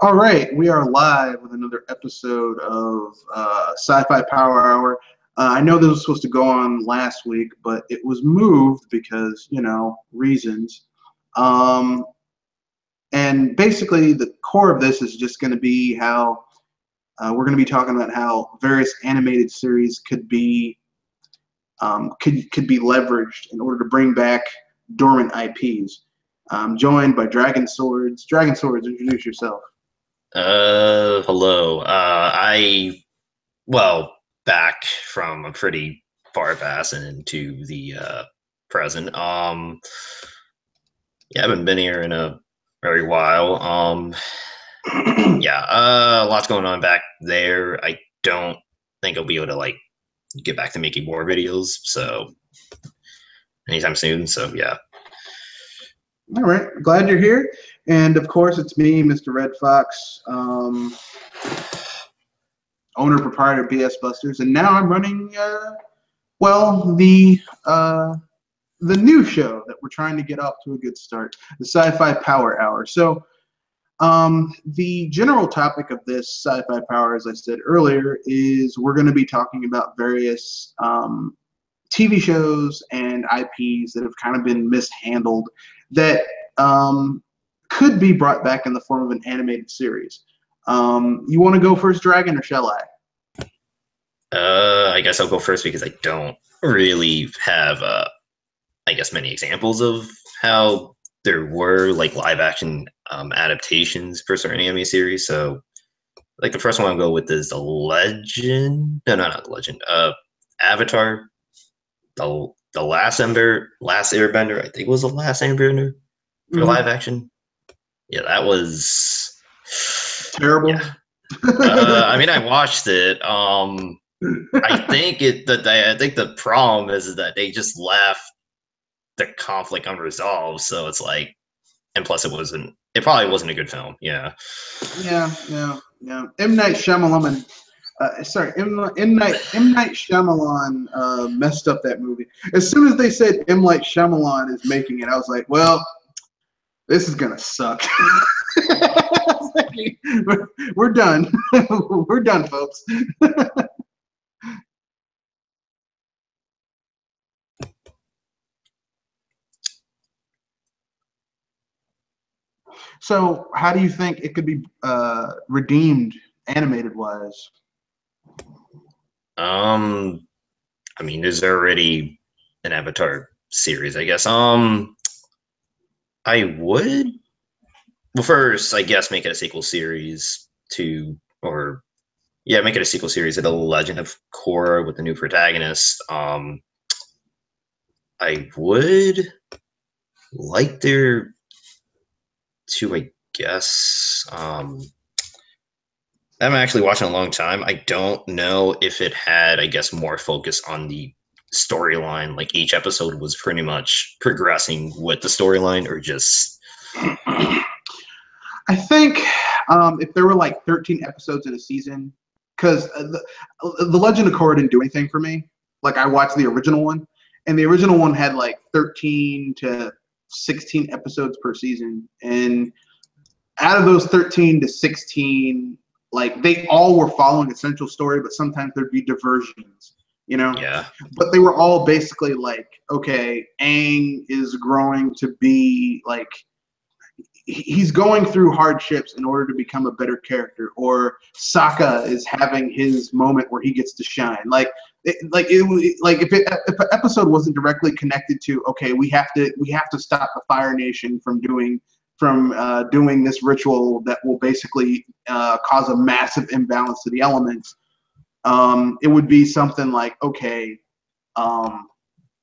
All right, we are live with another episode of Sci-Fi Power Hour. I know this was supposed to go on last week, but it was moved because, reasons. Um, and basically, the core of this is just going to be how we're going to be talking about how various animated series could be could be leveraged in order to bring back dormant IPs. Joined by Dragon Swords. Dragon Swords, introduce yourself. Hello. Well, back from a pretty far past and into the present. Yeah, I haven't been here in a very while. Lots going on back there. I don't think I'll be able to get back to making more videos, so anytime soon. So yeah. All right, glad you're here. And of course, it's me, Mr. Red Fox, owner proprietor of BS Busters, and now I'm running the new show that we're trying to get off to a good start, the Sci-Fi Power Hour. So the general topic of this Sci-Fi Power, as I said earlier, is we're going to be talking about various TV shows and IPs that have kind of been mishandled that could be brought back in the form of an animated series. You want to go first, Dragon, or shall I? I guess I'll go first because I don't really have, many examples of how there were live action adaptations for certain anime series. So, the first one I'll go with is the Legend. No, not the Legend. Avatar. The last Airbender. I think was the last Airbender for live action. Yeah, that was terrible. Yeah. I watched it. I think the problem is that they just left the conflict unresolved. So it's and plus it probably wasn't a good film. Yeah. Yeah. M. Night Shyamalan. M. Night Shyamalan messed up that movie. As soon as they said M. Night Shyamalan is making it, I was like, well, this is gonna suck. We're done. We're done, folks. So, how do you think it could be redeemed, animated-wise? There's already an Avatar series, I guess. I would. Well, first, I guess make it a sequel series make it a sequel series of The Legend of Korra with a new protagonist. I would like there to, I guess. I haven't actually watched in a long time. I don't know if it had, I guess, more focus on the storyline. Each episode was pretty much progressing with the storyline, or just. I think if there were 13 episodes in a season, because the Legend of Korra didn't do anything for me. I watched the original one, and the original one had 13 to 16 episodes per season, and out of those 13 to 16, they all were following a central story, but sometimes there'd be diversions, Yeah. But they were all basically okay, Aang is growing to be he's going through hardships in order to become a better character, or Sokka is having his moment where he gets to shine. If an episode wasn't directly connected to, okay, we have to stop the Fire Nation from doing this ritual that will basically cause a massive imbalance to the elements, it would be something okay,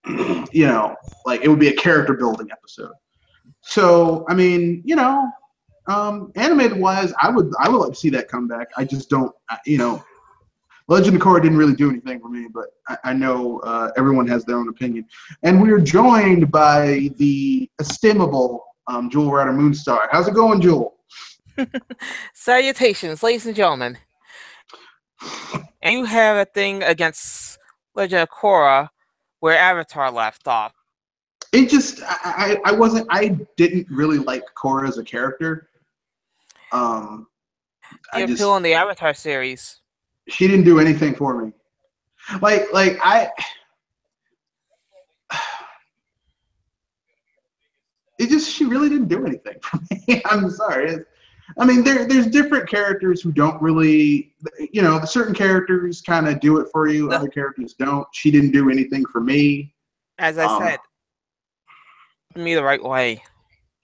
it would be a character building episode. So, animated wise, I would like to see that come back. I just don't, Legend of Korra didn't really do anything for me, but I know everyone has their own opinion. And we're joined by the estimable Jewel Rider Moonstar. How's it going, Jewel? Salutations, ladies and gentlemen. And you have a thing against Legend of Korra where Avatar left off. It just, I didn't really like Korra as a character. I The just appeal on the Avatar series. she didn't do anything for me. Like I it just she really didn't do anything for me. I'm sorry. I mean, there's different characters who don't really, you know, certain characters kind of do it for you, other characters don't. She didn't do anything for me. As I said, me the right way.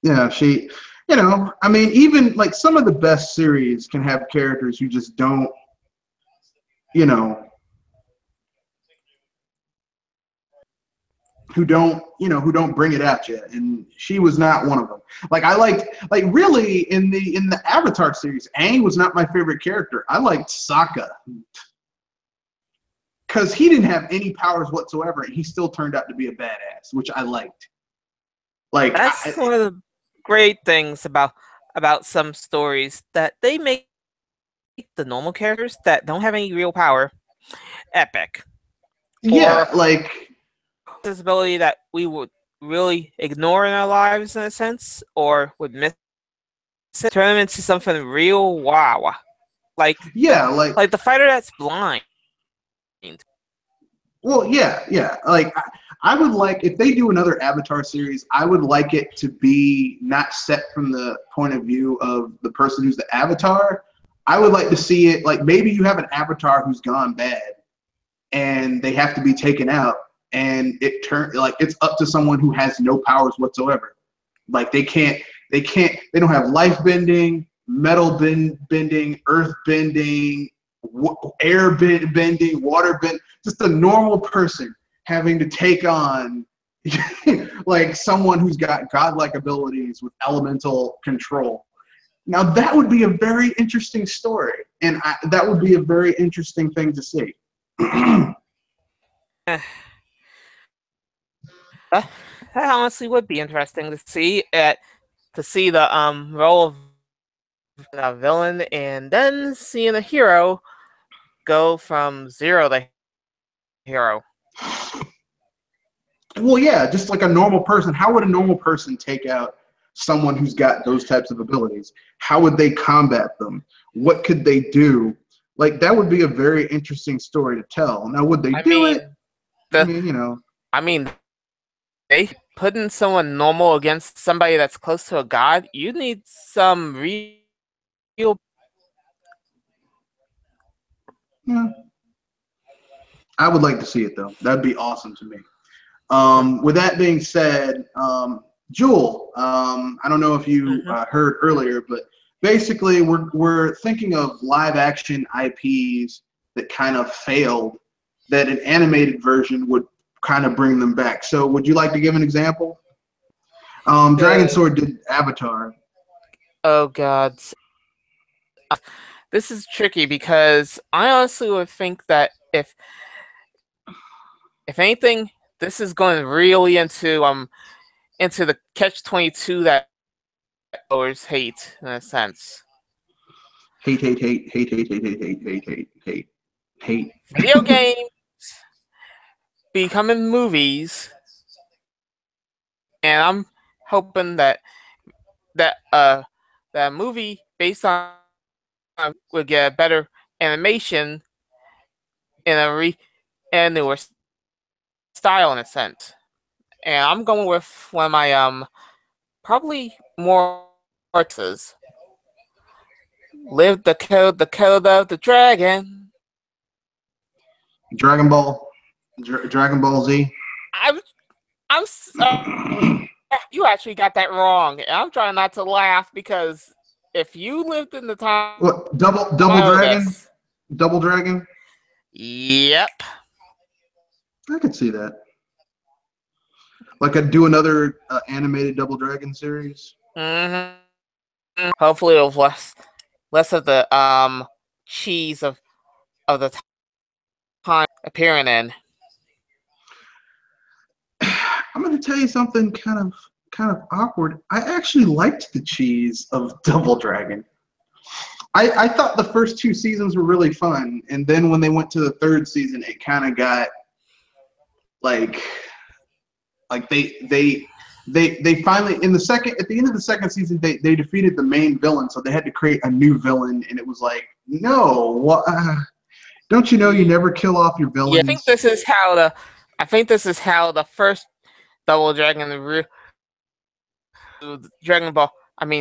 Yeah, she, you know, I mean, even like some of the best series can have characters who just don't, you know, who don't bring it at you, and she was not one of them. Like I liked, like really in the Avatar series, Aang was not my favorite character. I liked Sokka because he didn't have any powers whatsoever, and he still turned out to be a badass, which I liked. Like That's one of the great things about some stories, that they make the normal characters that don't have any real power epic. yeah, Or like this ability that we would really ignore in our lives in a sense, or would miss it, turn them into something real wow. Like yeah, like the fighter that's blind. well, yeah. Like I would like if they do another Avatar series, I would like it to be not set from the point of view of the person who's the Avatar. I would like to see it like maybe you have an Avatar who's gone bad, and they have to be taken out, and it's up to someone who has no powers whatsoever. Like they don't have life bending, metal bending, earth bending, air bending, water bend. Just a normal person having to take on like someone who's got godlike abilities with elemental control. Now that would be a very interesting story, and that would be a very interesting thing to see. That honestly would be interesting to see the role of a villain, and then seeing a hero go from zero to hero. Well, yeah, just like a normal person. How would a normal person take out someone who's got those types of abilities? How would they combat them? What could they do? Like that would be a very interesting story to tell. Now, would they do it? I mean, you know. I mean, they putting someone normal against somebody that's close to a god. You need some real. Yeah. I would like to see it though. That'd be awesome to me. With that being said, Jewel, I don't know if you heard earlier, but basically we're thinking of live action IPs that kind of failed, that an animated version would kind of bring them back. So would you like to give an example? Dragon Sword did Avatar. Oh God. This is tricky because I honestly would think that if anything, this is going really into the catch-22 that followers hate in a sense. Hate. Video games becoming movies, and I'm hoping that movie based on would get a better animation in a newer style in a sense. And I'm going with one of my probably more artists. Live the code of the dragon. Dragon Ball Z. I'm you actually got that wrong. And I'm trying not to laugh because if you lived in the time, What, Double Dragon? Double Dragon? Yep. I could see that. Like I'd do another animated Double Dragon series. Hopefully it'll less of the cheese of the time appearing in. I'm going to tell you something kind of awkward. I actually liked the cheese of Double Dragon. I thought the first 2 seasons were really fun, and then when they went to the 3rd season, it kind of got like they they finally at the end of the second season they defeated the main villain, so they had to create a new villain, and it was like, no, what? Don't you know you never kill off your villains? Yeah, I think this is how the first Double Dragon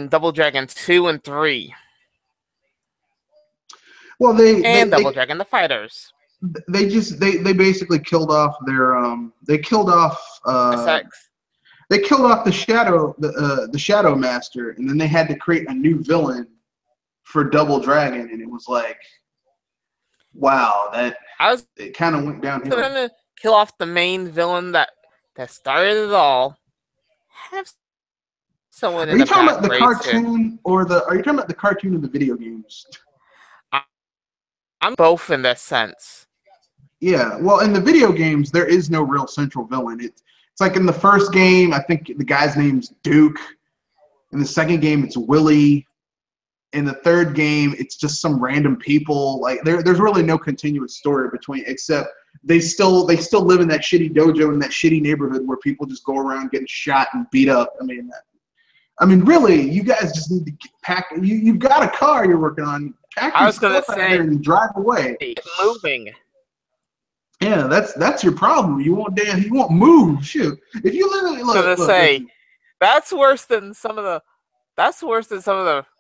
Double Dragon 2 and 3. Well, Double Dragon the Fighters. They basically killed off their they killed off the Shadow Master, and then they had to create a new villain for Double Dragon, and it was like, wow, it kind of went downhill. Gonna kill off the main villain that started it all. Have someone Are you talking about the cartoon are you talking about the cartoon of the video games? I'm both in that sense. Yeah, well, in the video games, there is no real central villain. It's like in the first game, I think the guy's name's Duke. In the second game, it's Willie. In the third game, it's just some random people. Like there's really no continuous story between, except they still live in that shitty dojo in that shitty neighborhood where people just go around getting shot and beat up. I mean, really, you guys just need to pack. You've got a car you're working on. Pack your stuff out there and drive away. Moving. Yeah, that's your problem. You won't move. Shoot, if you literally look, that's worse than some of the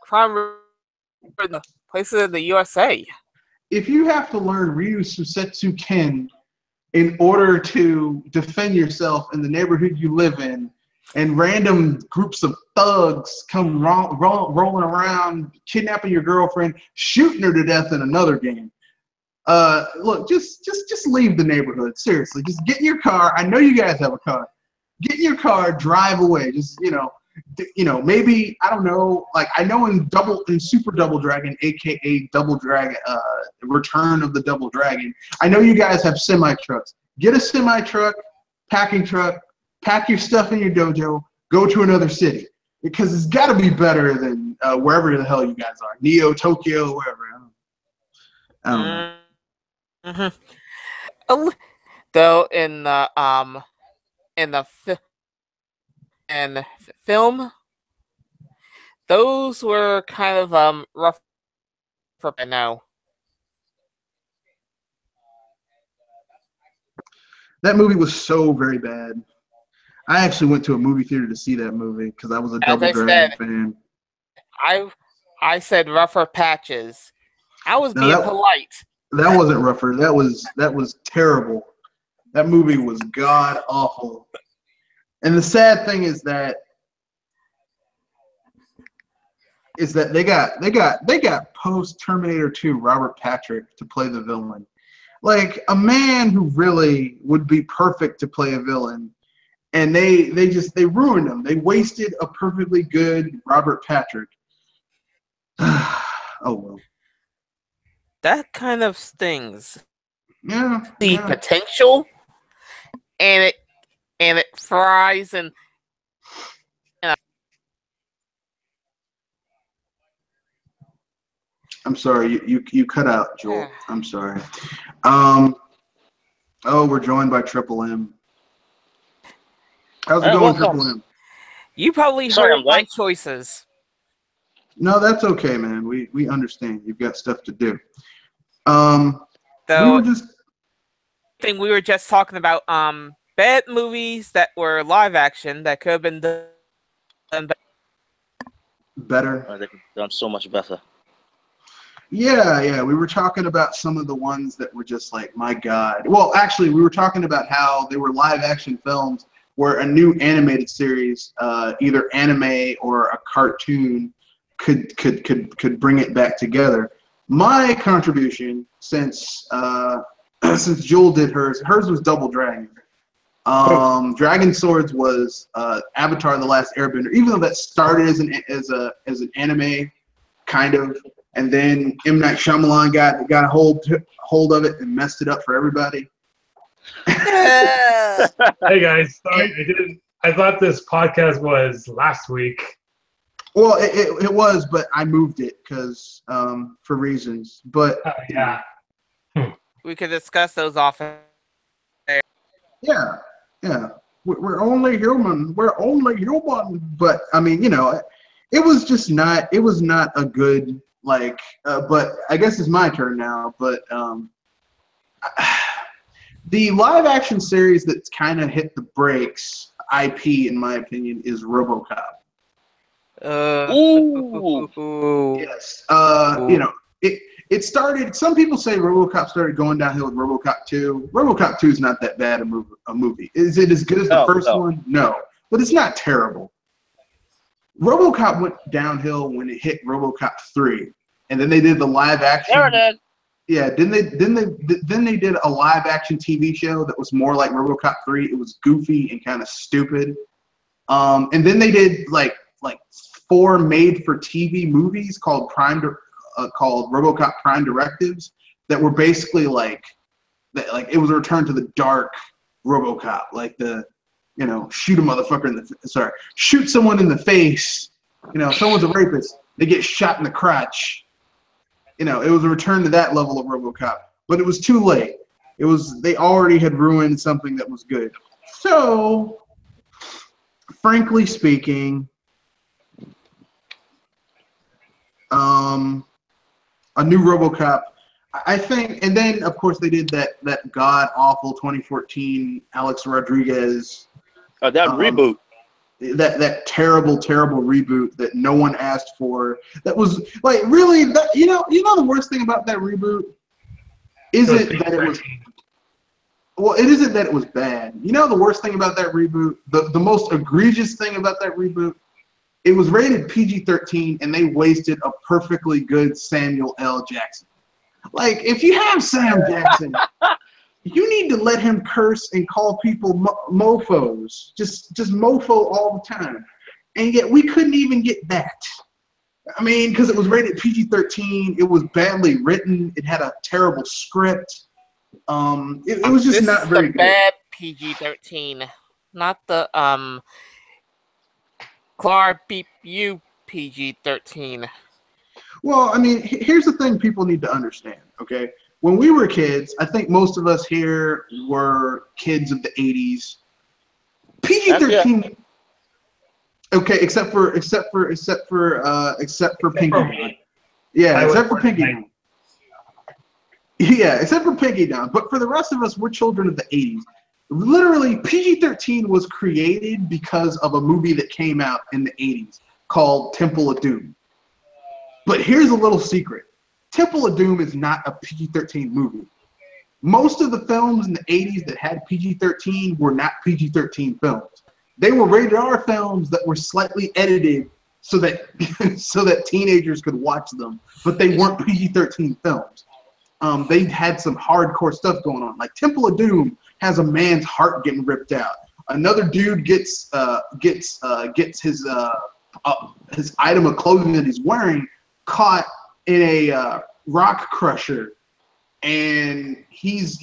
crime places in the USA. If you have to learn Ryu Susetsu Ken in order to defend yourself in the neighborhood you live in, and random groups of thugs come rolling around, kidnapping your girlfriend, shooting her to death in another game. Look, just leave the neighborhood. Seriously, just get in your car. I know you guys have a car. Get in your car, drive away. Just maybe, I don't know. Like I know in Super Double Dragon, aka Double Dragon, Return of the Double Dragon. I know you guys have semi trucks. Get a semi truck, packing truck. Pack your stuff in your dojo, go to another city, because it's got to be better than wherever the hell you guys are, Neo, Tokyo, wherever. I don't know. Mm-hmm. Though in the film, those were kind of rough for now. That movie was so very bad. I actually went to a movie theater to see that movie because I was a Double Dragon fan. I said rougher patches. I was being polite. That wasn't rougher. That was terrible. That movie was god awful. And the sad thing is that they got post Terminator 2 Robert Patrick to play the villain. Like a man who really would be perfect to play a villain. And they ruined him. They wasted a perfectly good Robert Patrick. Oh well. That kind of stings. Yeah. The potential, and it fries and I'm sorry, you cut out, Joel. I'm sorry. Oh, we're joined by Triple M. How's it going, Triple M? You probably heard my choices. No, that's okay, man. We understand. You've got stuff to do. We were just talking about bad movies that were live action that could have been done better. They could have done so much better. Yeah. We were talking about some of the ones that were just like, my God. Well, actually, we were talking about how they were live action films where a new animated series, either anime or a cartoon, could bring it back together. My contribution, since Joel did hers was Double Dragon. Dragon Swords was Avatar: The Last Airbender. Even though that started as an anime, kind of, and then M. Night Shyamalan got a hold of it and messed it up for everybody. Hey guys, sorry, I thought this podcast was last week. Well, it was, but I moved it because for reasons. But yeah, we could discuss those off. Yeah. we're only human. We're only human. But I mean, it was just not. It was not a good but I guess it's my turn now. But the live action series that's kind of hit the brakes, IP in my opinion, is RoboCop. Yes. It started. Some people say RoboCop started going downhill with RoboCop 2. RoboCop 2 is not that bad a movie. Is it as good as the first one? No, but it's not terrible. RoboCop went downhill when it hit RoboCop 3, and then they did the live action. There it is. Yeah, then they did a live action TV show that was more like RoboCop 3. It was goofy and kind of stupid. And then they did like 4 made-for-TV movies called RoboCop Prime Directives that were basically like it was a return to the dark RoboCop, like shoot a motherfucker shoot someone in the face. Someone's a rapist, they get shot in the crotch. It was a return to that level of RoboCop, but it was too late. They already had ruined something that was good. So, frankly speaking, a new RoboCop, I think, and then of course they did that god awful 2014 Alex Rodriguez. That reboot. That terrible reboot that no one asked for. That was really that the worst thing about that reboot isn't that it was. Well, it isn't that it was bad. The worst thing about that reboot, the most egregious thing about that reboot, it was rated PG-13 and they wasted a perfectly good Samuel L. Jackson. If you have Sam Jackson, you need to let him curse and call people mofos. Just mofo all the time. And yet we couldn't even get that. I mean, because it was rated PG-13, it was badly written, it had a terrible script. It was just not very good. Bad PG-13, not the Clark beep you PG-13. Well, I mean, here's the thing people need to understand, okay? When we were kids, I think most of us here were kids of the 80s. PG-13. Okay, except for Pinky Don. Yeah, except for Pinky Don. Yeah, except for Pinky Don. But for the rest of us, we're children of the 80s. Literally, PG-13 was created because of a movie that came out in the 80s called Temple of Doom. But here's a little secret. Temple of Doom is not a PG-13 movie. Most of the films in the 80s that had PG-13 were not PG-13 films. They were rated R films that were slightly edited so that teenagers could watch them, but they weren't PG-13 films. They had some hardcore stuff going on. Like Temple of Doom has a man's heart getting ripped out. Another dude gets his item of clothing that he's wearing caught in a rock crusher, and he's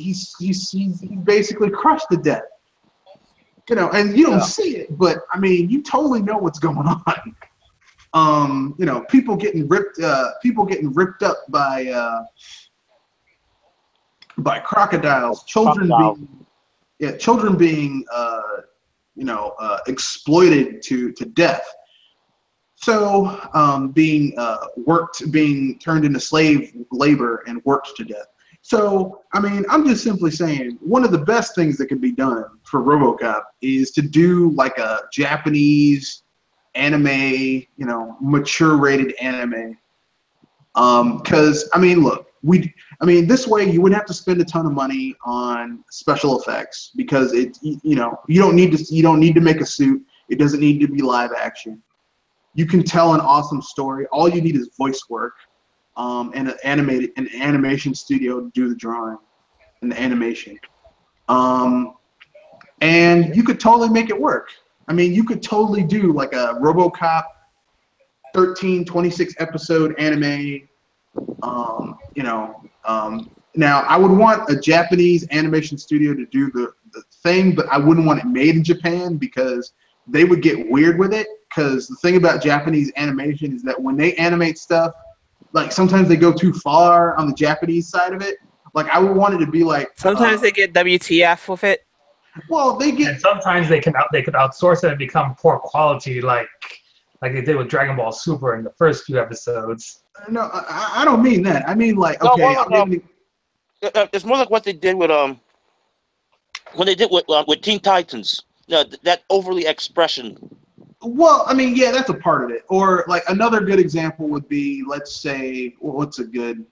basically crushed to death. And you don't see it, but I mean, you totally know what's going on. People getting ripped up by crocodiles, children being exploited to death. So being turned into slave labor and worked to death. So, I mean, I'm just simply saying one of the best things that could be done for RoboCop is to do like a Japanese anime, mature rated anime. Because, I mean, look, this way you wouldn't have to spend a ton of money on special effects because you don't need to make a suit. It doesn't need to be live action. You can tell an awesome story. All you need is voice work, and an animation studio to do the drawing and the animation. And you could totally make it work. I mean, you could totally do like a RoboCop 26 episode anime. Now I would want a Japanese animation studio to do the thing, but I wouldn't want it made in Japan because they would get weird with it. Because the thing about Japanese animation is that when they animate stuff, like sometimes they go too far on the Japanese side of it. Like I would want it to be like sometimes they get WTF with it. Well, they get And sometimes they could outsource it and become poor quality, like they did with Dragon Ball Super in the first few episodes. no. I don't mean that. I mean like No, okay, well, I'm giving it's more like what they did with with Teen Titans. That overly expression. well, I mean, yeah, that's a part of it. Or like another good example would be, let's say, what's a good?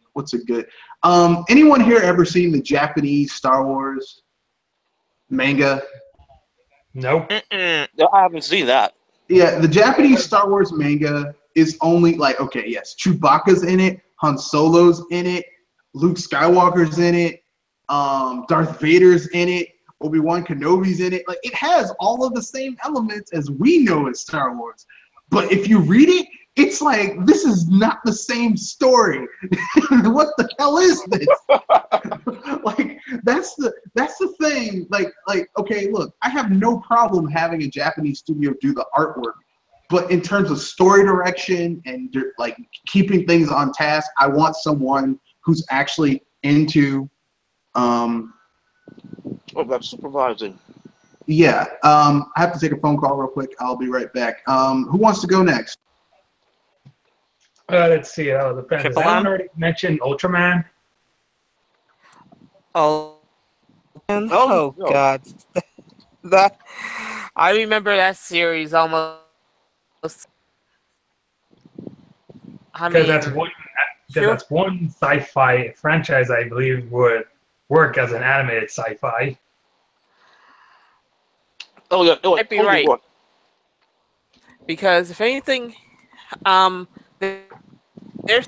Anyone here ever seen the Japanese Star Wars manga? Nope. No, I haven't seen that. Yeah, the Japanese Star Wars manga is only like, okay, yes, Chewbacca's in it, Han Solo's in it, Luke Skywalker's in it, Darth Vader's in it, Obi-Wan Kenobi's in it. Like, it has all of the same elements as we know as Star Wars. But if you read it, it's like, this is not the same story. What the hell is this? Like, that's the thing. Like, okay, look, I have no problem having a Japanese studio do the artwork. But in terms of story direction and like keeping things on task, I want someone who's actually into That's supervising. yeah. I have to take a phone call real quick. I'll be right back. Who wants to go next? Let's see. Depends. Has Triple anyone M? already mentioned Ultraman? Oh, No. God. That I remember that series almost. I Because mean, that's one sci-fi franchise I believe would work as an animated sci-fi. Oh yeah, might be right. Because if anything, there's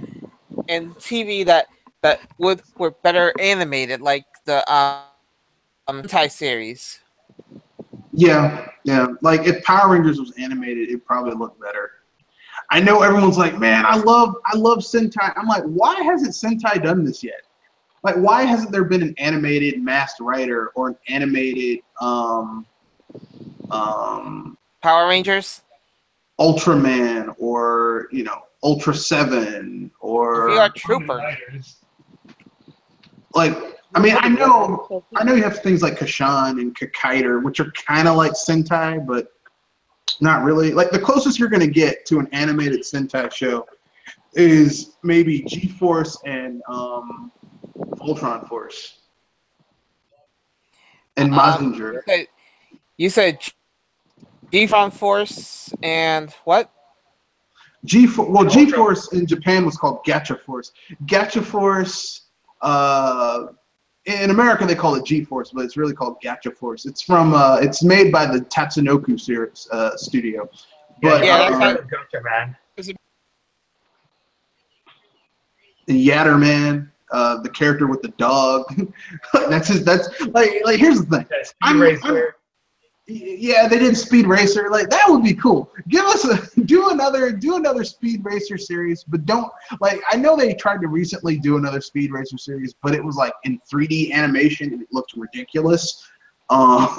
in TV that were better animated, like the series. Yeah. Like if Power Rangers was animated, it'd probably look better. I know everyone's like, man, I love Sentai. I'm like, why hasn't Sentai done this yet? Like, why hasn't there been an animated Masked Rider or an animated Power Rangers, Ultraman, or Ultra 7, or VR Trooper? like, I mean, I know you have things like Kashan and Kakaider, which are kind of like Sentai, but not really. Like, the closest you're going to get to an animated Sentai show is maybe G-Force and Voltron Force. And Mazinger. You said G-Force Force and what? G-Force in Japan was called Gacha Force. Gacha Force, in America they call it G-Force, but it's really called Gacha Force. It's from it's made by the Tatsunoko series studio. But that's like Gacha Man. Yatterman, the character with the dog. That's like here's the thing. Yeah, they did Speed Racer. Like, that would be cool. Give us do another Speed Racer series, but don't, like, I know they tried to recently do another Speed Racer series, but it was like in 3D animation and it looked ridiculous. Like,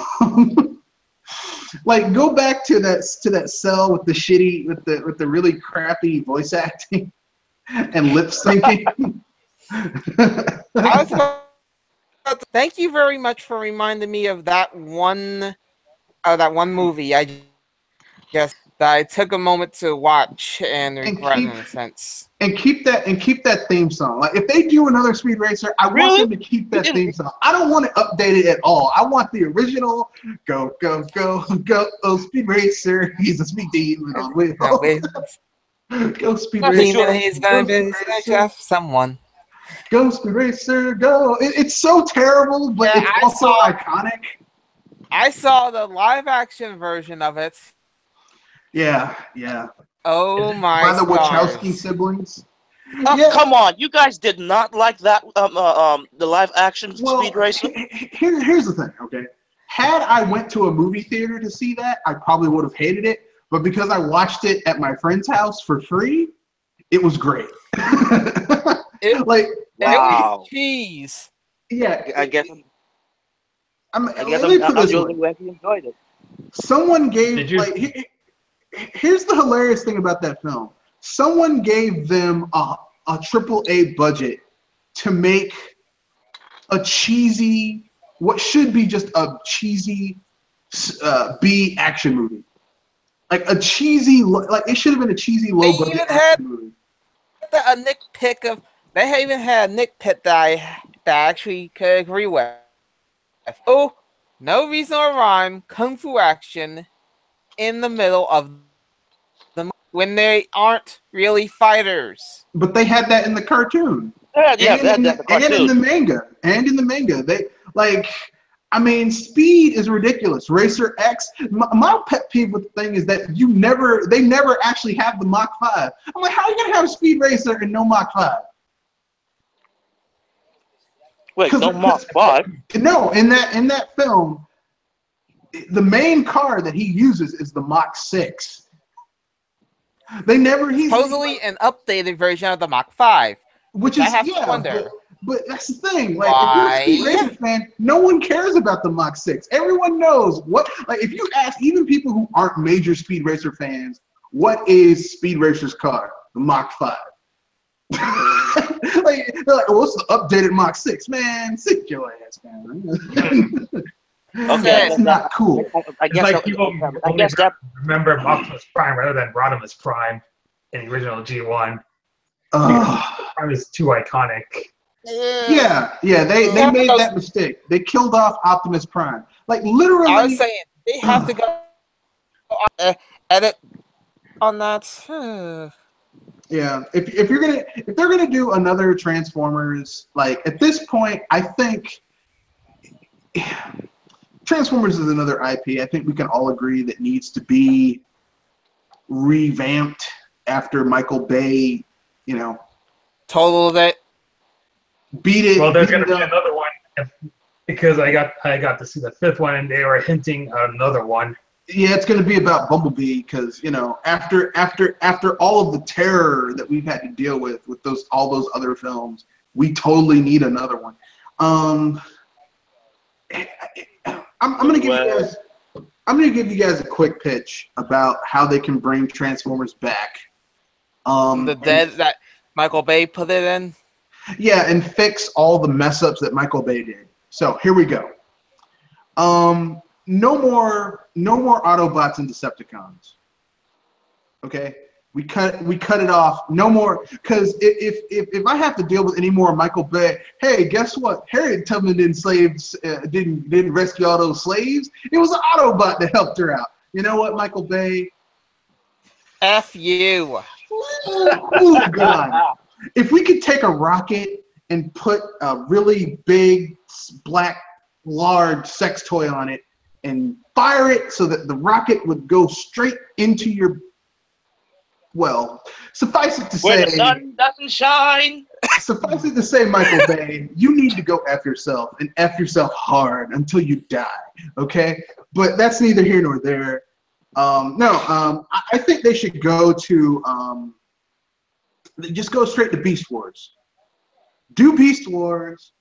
go back to that cell with the shitty with the really crappy voice acting and lip syncing. Thank you very much for reminding me of that one movie. I took a moment to watch and regret in a sense. And keep that theme song. Like, if they do another Speed Racer, I want them to keep that theme song. I don't want to update it at all. I want the original. Go go go go! Oh, Speed Racer, he's a speed demon on wheels. Go Speed Racer. He's gonna be someone. Go Speed Racer, go! It's so terrible, but it's also iconic. I saw the live action version of it. Yeah. Oh my! By the Wachowski siblings. Come on, you guys did not like that the live action Speed Racer? Here's the thing, okay? Had I went to a movie theater to see that, I probably would have hated it. But because I watched it at my friend's house for free, it was great. Wow. Jeez. Yeah, I guess I'm enjoyed it. Someone gave here's the hilarious thing about that film. Someone gave them a AAA budget to make a cheesy what should be just a cheesy B action movie. Like a cheesy, like it should have been a cheesy low budget action movie. A nitpick of they even had a nitpick that I actually could agree with. Oh, no reason or rhyme, kung fu action in the middle of the when they aren't really fighters. But they had that in the cartoon. Yeah, and in the manga. They like. I mean, Speed is ridiculous. Racer X. My pet peeve with the thing is that they never actually have the Mach 5. I'm like, how are you gonna have a Speed Racer and no Mach 5? Wait, no Mach 5? No, in that film, the main car that he uses is the Mach 6. They never. He's supposedly an updated version of the Mach 5. Which is, I have to wonder. But that's the thing. Like, if you're a Speed Racer fan, no one cares about the Mach 6. Everyone knows what. Like, if you ask even people who aren't major Speed Racer fans, what is Speed Racer's car? The Mach 5. Like, they're like, what's the updated Mach 6? Man, sit your ass, man. Okay, that's not cool. I guess people remember Optimus Prime rather than Rodimus Prime in the original G1. Prime is too iconic. Yeah, they made that mistake. They killed off Optimus Prime. Like literally. I was saying they have to go edit on that. Yeah, if they're gonna do another Transformers, like at this point, I think Transformers is another IP. I think we can all agree that needs to be revamped after Michael Bay, total that. Beat it. Well, there's going to be another one because I got to see the fifth one, and they were hinting at another one. Yeah, it's going to be about Bumblebee because after all of the terror that we've had to deal with all those other films, we totally need another one. I'm going to give you guys a quick pitch about how they can bring Transformers back. The dead that Michael Bay put it in. Yeah, and fix all the mess ups that Michael Bay did. So here we go. No more Autobots and Decepticons. Okay, we cut it off. No more, because if I have to deal with any more Michael Bay, hey, guess what? Harriet Tubman didn't rescue all those slaves. It was an Autobot that helped her out. You know what, Michael Bay? F you. Oh God. If we could take a rocket and put a really big, black, large sex toy on it and fire it so that the rocket would go straight into your, well, suffice it to say, where the sun doesn't shine. Suffice it to say, Michael Bay, you need to go F yourself and F yourself hard until you die, okay? But that's neither here nor there. I think they should go to, just go straight to Beast Wars. Do Beast Wars,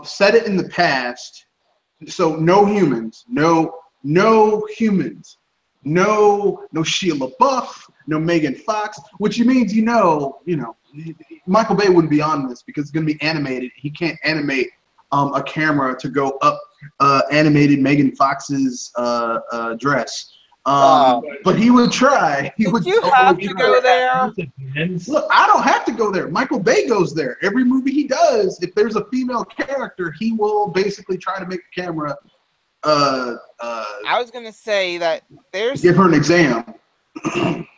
set it in the past, so no humans, no humans, no Shia LaBeouf, no Megan Fox, which means Michael Bay wouldn't be on this because it's going to be animated. He can't animate a camera to go up animated Megan Fox's dress. But he would try. Would you have to go there? Look, I don't have to go there. Michael Bay goes there. Every movie he does, if there's a female character, he will basically try to make the camera. I was gonna say that give her an exam.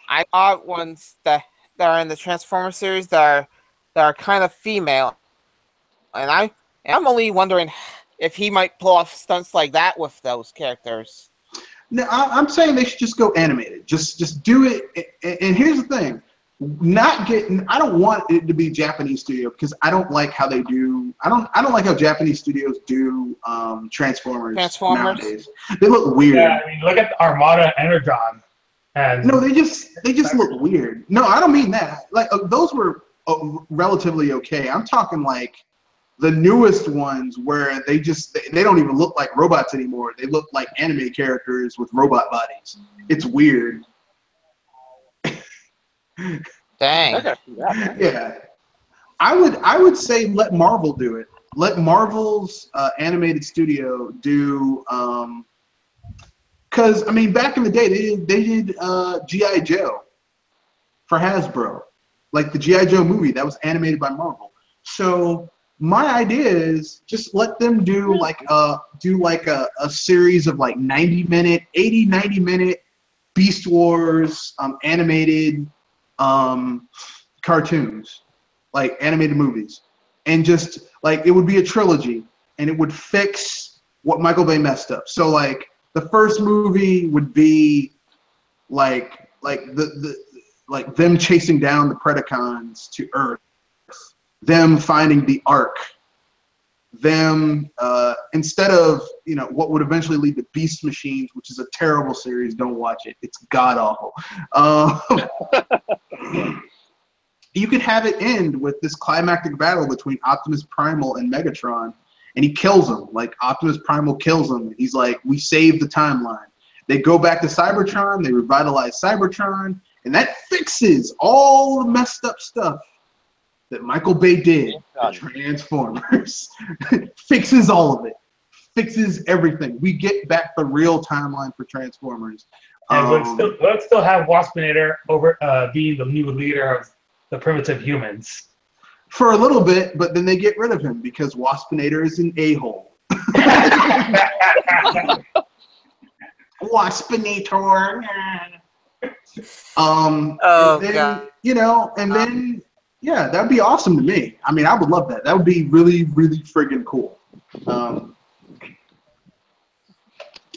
I thought ones that are in the Transformers series that are kind of female, and I'm only wondering if he might pull off stunts like that with those characters. No, I'm saying they should just go animated. Just do it. And here's the thing: I don't want it to be Japanese studio because I don't like how they do. I don't like how Japanese studios do Transformers nowadays. They look weird. Yeah, I mean, look at Armada Energon. And no, they just look weird. No, I don't mean that. Like those were relatively okay. I'm talking like the newest ones where they don't even look like robots anymore. They look like anime characters with robot bodies. It's weird. Dang. Yeah. I would say let Marvel do it. let Marvel's animated studio do. Because I mean, back in the day, they did G.I. Joe for Hasbro, like the G.I. Joe movie that was animated by Marvel. So my idea is just let them do like a series of like 90-minute, 90-minute Beast Wars animated cartoons, like animated movies, and just like it would be a trilogy, and it would fix what Michael Bay messed up. So like the first movie would be like them chasing down the Predacons to Earth, them finding the Ark, them instead of what would eventually lead to Beast Machines, which is a terrible series. Don't watch it; it's god awful. You could have it end with this climactic battle between Optimus Primal and Megatron, and he kills him. Like Optimus Primal kills him, and he's like, "We saved the timeline." They go back to Cybertron. They revitalize Cybertron, and that fixes all the messed up stuff that Michael Bay did to Transformers. Fixes all of it. Fixes everything. We get back the real timeline for Transformers. And let's still have Waspinator over being the new leader of the primitive humans. For a little bit, but then they get rid of him because Waspinator is an a-hole. Waspinator. Oh, and then, God. And then, yeah, that'd be awesome to me. I mean, I would love that. That would be really, really friggin' cool.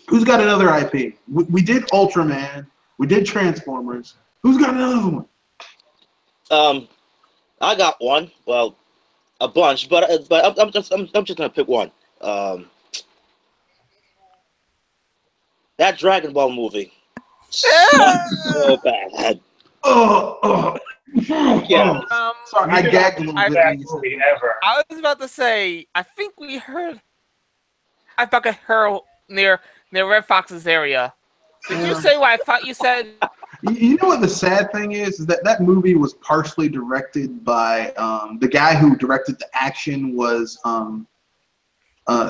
Who's got another IP? We did Ultraman. We did Transformers. Who's got another one? I got one. Well, a bunch, but I'm just gonna pick one. That Dragon Ball movie. So bad. Yeah. Sorry, I gagged a little bit. That movie ever. I was about to say, I think we heard. I thought I heard near Red Fox's area. Did you say what I thought you said? You know what the sad thing is that movie was partially directed by the guy who directed the action was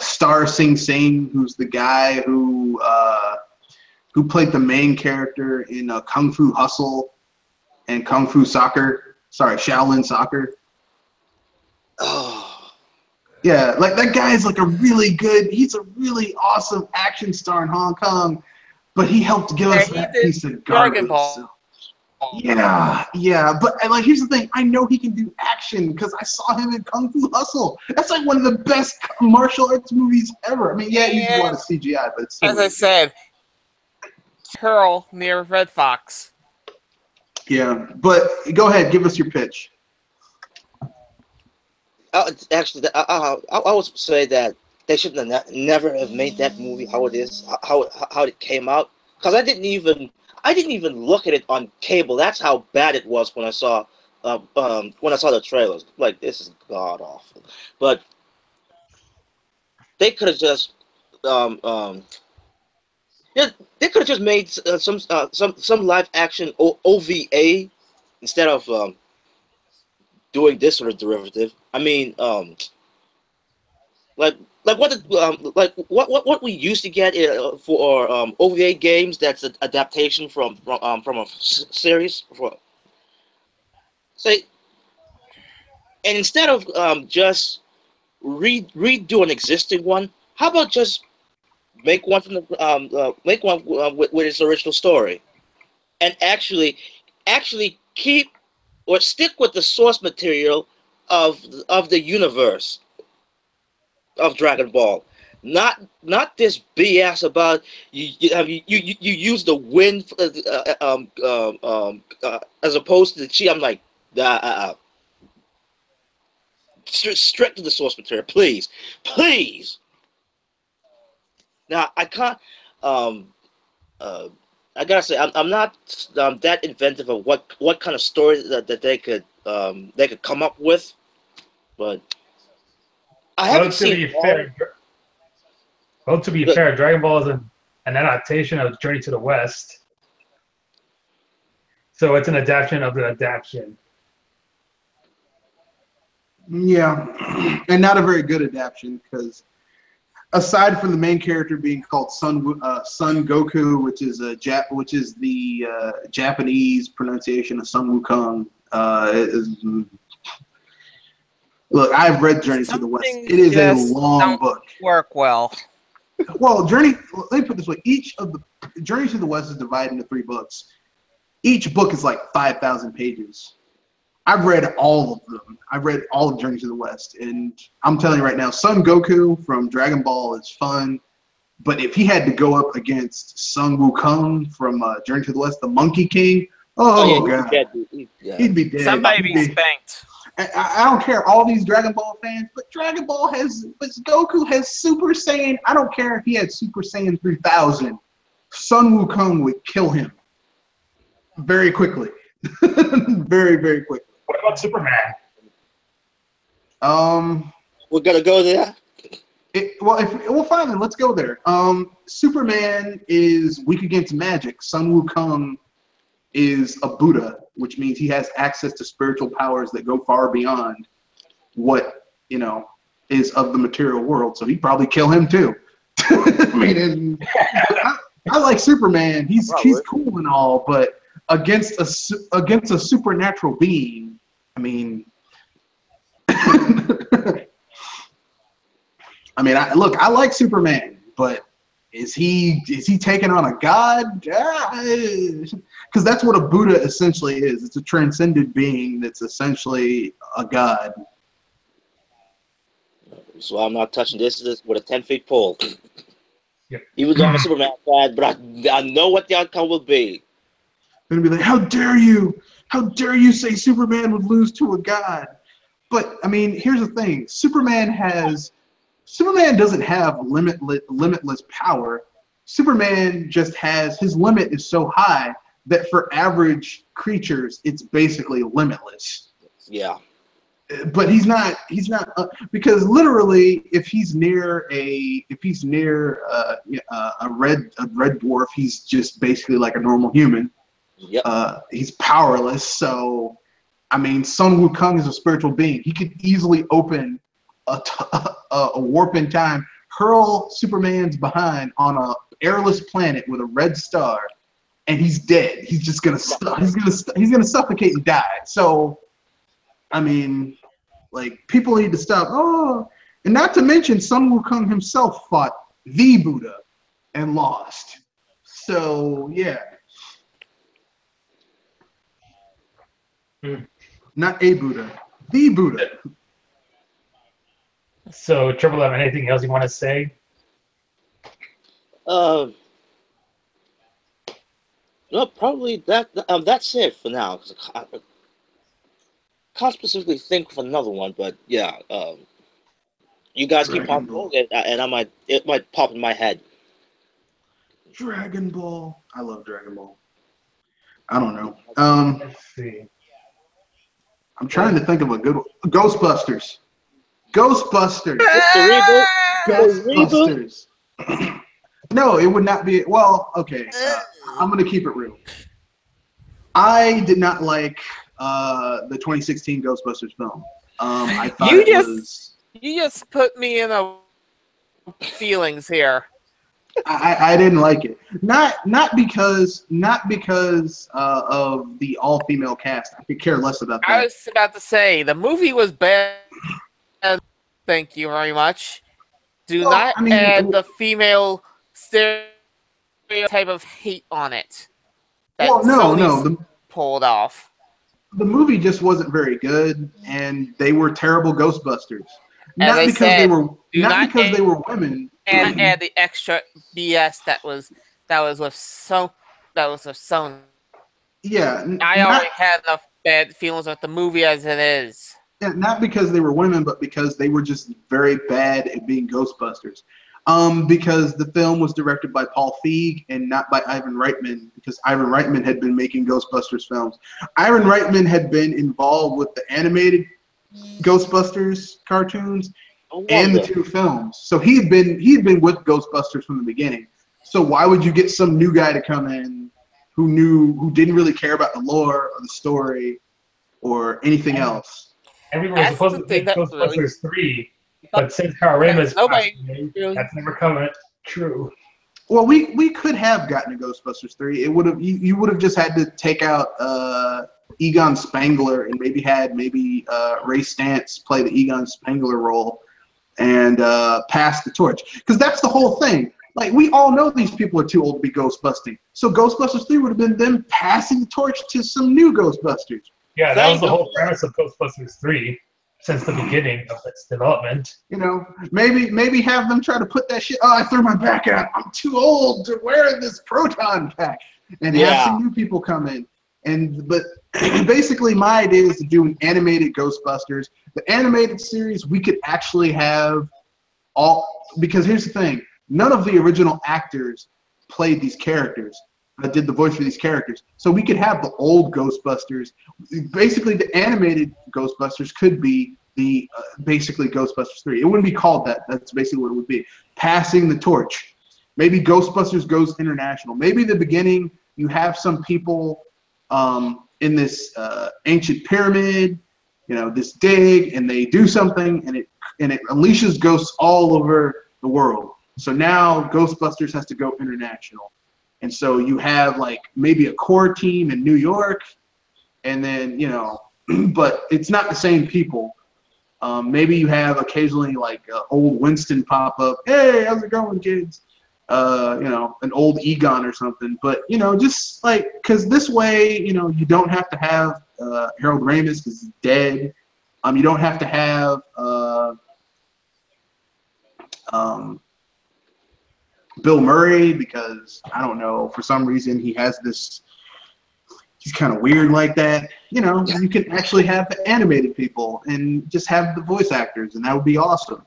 Star Sing Sing, who's the guy who played the main character in Kung Fu Hustle and Kung Fu Soccer. Sorry, Shaolin Soccer. Oh. Yeah, like that guy is like he's a really awesome action star in Hong Kong, but he helped give us that piece of garbage. So. Yeah, but like here's the thing, I know he can do action because I saw him in Kung Fu Hustle. That's like one of the best martial arts movies ever. I mean, yeah, it uses a lot of CGI, but it's as I said, Pearl near Red Fox. Yeah, but go ahead, give us your pitch. Actually, I would say that they should never have made that movie how it is, how it came out. Because I didn't even look at it on cable. That's how bad it was when I saw the trailers. Like, this is god awful. But they could have just they could have just made some live action OVA instead of doing this sort of derivative. I mean, like what we used to get for OVA games. That's an adaptation from a series. Say, and instead of just redo an existing one, how about just make one from the make one with its original story, and actually keep or stick with the source material of the universe of Dragon Ball. Not this BS about you use the wind as opposed to the chi. I'm like, strict to the source material, please. Now I can't. I gotta say, I'm not that inventive of what kind of story that they could come up with, but I haven't seen. To be fair, Dragon Ball is an adaptation of Journey to the West, so it's an adaptation of the adaptation. Yeah, and not a very good adaptation because aside from the main character being called Son Goku, which is the Japanese pronunciation of Sun Wukong, look, I've read Journey to the West. It is a long book. Work well. Well, let me put it this way: each of the Journey to the West is divided into 3 books. Each book is like 5,000 pages. I've read all of them. I've read all of Journey to the West, and I'm telling you right now, Son Goku from Dragon Ball is fun, but if he had to go up against Sun Wukong from Journey to the West, the Monkey King, God, he'd be dead. Somebody be spanked. I don't care, all these Dragon Ball fans, but Goku has Super Saiyan. I don't care if he had Super Saiyan 3000. Sun Wukong would kill him very quickly. Very, very quickly. What about Superman? We're gonna go there. Fine then, let's go there. Superman is weak against magic. Sun Wukong is a Buddha, which means he has access to spiritual powers that go far beyond what is of the material world. So he'd probably kill him too. I mean, I like Superman. He's cool and all, but against a supernatural being, I mean, I I like Superman, but is he taking on a god? Because that's what a Buddha essentially is. It's a transcended being that's essentially a god. So I'm not touching this with a 10-foot pole. Yep. Even though I'm a Superman fan, but I know what the outcome will be. They're gonna be like, how dare you? How dare you say Superman would lose to a god? But I mean, here's the thing: Superman doesn't have limitless power. Superman just has, his limit is so high that for average creatures, it's basically limitless. Yeah. But he's not because literally, if he's near a red dwarf, he's just basically like a normal human. Yep. He's powerless. So, I mean, Sun Wukong is a spiritual being. He could easily open a warp in time, hurl Superman's behind on a airless planet with a red star, and he's dead. He's just gonna he's gonna suffocate and die. So, I mean, like, people need to stop. Oh, and not to mention, Sun Wukong himself fought the Buddha and lost. So yeah. Not a Buddha, the Buddha. So, Triple M, anything else you want to say? No, probably that's it for now. I can't specifically think of another one, but yeah, you guys keep popping, and it might pop in my head. Dragon Ball. I love Dragon Ball. I don't know. Let's see. I'm trying to think of a good one. Ghostbusters. Ghostbusters. Ghostbusters. No, it would not be. Well, okay. I'm going to keep it real. I did not like the 2016 Ghostbusters film. I thought you just put me in a feelings here. I didn't like it. Not because of the all-female cast. I could care less about that. I was about to say the movie was bad. Thank you very much. Add the female stereotype of hate on it. That pulled off. The movie just wasn't very good, and they were terrible Ghostbusters. Not because they were women. And add the extra BS that was with Sony. Yeah, I already had enough bad feelings with the movie as it is. Yeah, not because they were women, but because they were just very bad at being Ghostbusters. Because the film was directed by Paul Feig and not by Ivan Reitman, because Ivan Reitman had been making Ghostbusters films. Ivan Reitman had been involved with the animated Ghostbusters cartoons and the 2 films. So he had been with Ghostbusters from the beginning. So why would you get some new guy to come in who didn't really care about the lore or the story or anything else? everyone was That's supposed the to thing make that really Ghostbusters 3, but since Harama's passed nobody away, really. that's never come true. Well, we could have gotten a Ghostbusters 3. It would have you would have just had to take out Egon Spangler and maybe Ray Stantz play the Egon Spangler role and pass the torch, because that's the whole thing. Like, we all know these people are too old to be Ghostbusting, so Ghostbusters 3 would have been them passing the torch to some new Ghostbusters. Yeah, that was the whole premise of Ghostbusters 3 since the beginning of its development. You know, maybe have them try to put that shit. Oh, I threw my back out. I'm too old to wear this proton pack, and have some new people come in. But basically, my idea is to do an animated Ghostbusters. The animated series, we could actually have because here's the thing: none of the original actors played these characters, did the voice for these characters. So we could have the old Ghostbusters. Basically, the animated Ghostbusters could be the basically Ghostbusters 3. It wouldn't be called that. That's basically what it would be. Passing the torch. Maybe Ghostbusters goes international. Maybe the beginning you have some people in this ancient pyramid, this dig, and they do something, and it unleashes ghosts all over the world. So now Ghostbusters has to go international. And so you have like maybe a core team in New York, and then, but it's not the same people. Maybe you have occasionally like old Winston pop up. Hey, how's it going, kids? An old Egon or something. But, just like, because this way, you don't have to have Harold Ramis because he's dead. You don't have to have Bill Murray because, I don't know, for some reason he has this, he's kind of weird like that. You can actually have the animated people and just have the voice actors, and that would be awesome.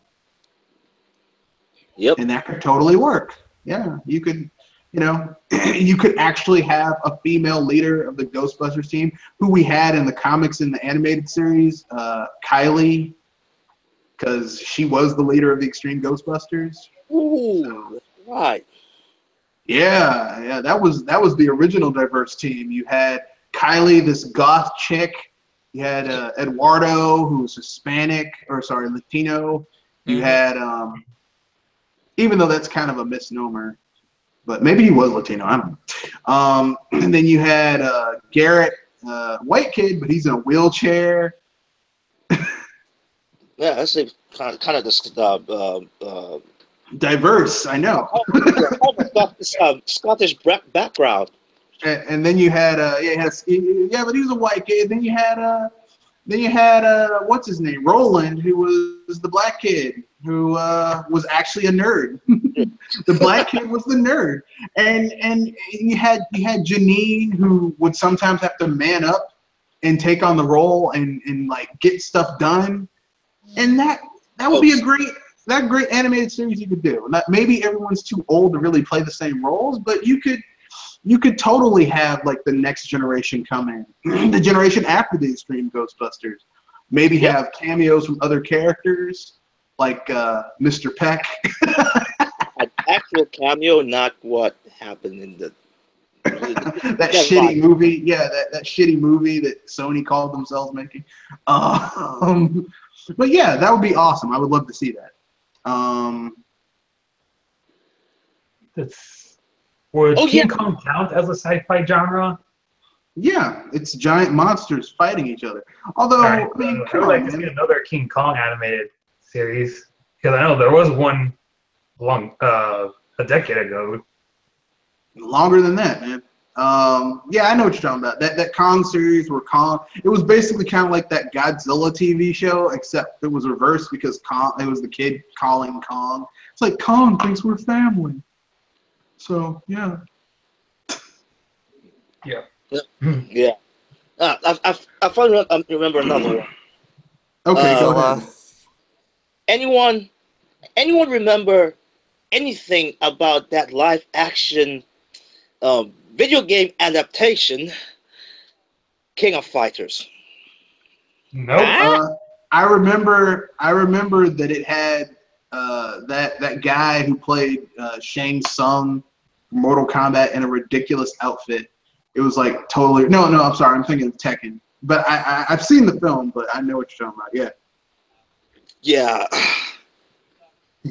Yep. And that could totally work. Yeah, you could, you could actually have a female leader of the Ghostbusters team, who we had in the comics in the animated series, Kylie, because she was the leader of the Extreme Ghostbusters. Ooh, right. Yeah, that was the original diverse team. You had Kylie, this goth chick. You had Eduardo, who was Latino. You had, even though that's kind of a misnomer, but maybe he was Latino. I don't know. And then you had Garrett, white kid, but he's in a wheelchair. Yeah, that's kind of the diverse. I know. Scottish background. And then you had but he was a white kid. Then you had what's his name, Roland, who was the black kid who was actually a nerd. The black kid was the nerd, and you had Janine, who would sometimes have to man up and take on the role and like get stuff done, and that would be a great animated series you could do. Maybe everyone's too old to really play the same roles, but you could totally have like the next generation come in, the generation after the Extreme Ghostbusters. Maybe have cameos from other characters like Mr. Peck. An actual cameo, not what happened in the that shitty movie. Yeah, that shitty movie that Sony called themselves making. But yeah, that would be awesome. I would love to see that. Would King Kong count as a sci-fi genre? Yeah, it's giant monsters fighting each other. Although, I would like to see another King Kong animated series, because I know there was one a decade ago. Longer than that, man. Yeah, I know what you're talking about. That Kong series where Kong, it was basically kind of like that Godzilla TV show, except it was reversed because it was the kid calling Kong. It's like, Kong thinks we're family. So, yeah. Yeah. Yeah. I finally remember another one. Okay, go ahead. Anyone remember anything about that live action video game adaptation, King of Fighters? Nope. I remember that it had that guy who played Shang Tsung, Mortal Kombat, in a ridiculous outfit. It was like totally no. I'm sorry. I'm thinking of Tekken. But I've seen the film, but I know what you're talking about. Yeah. Yeah.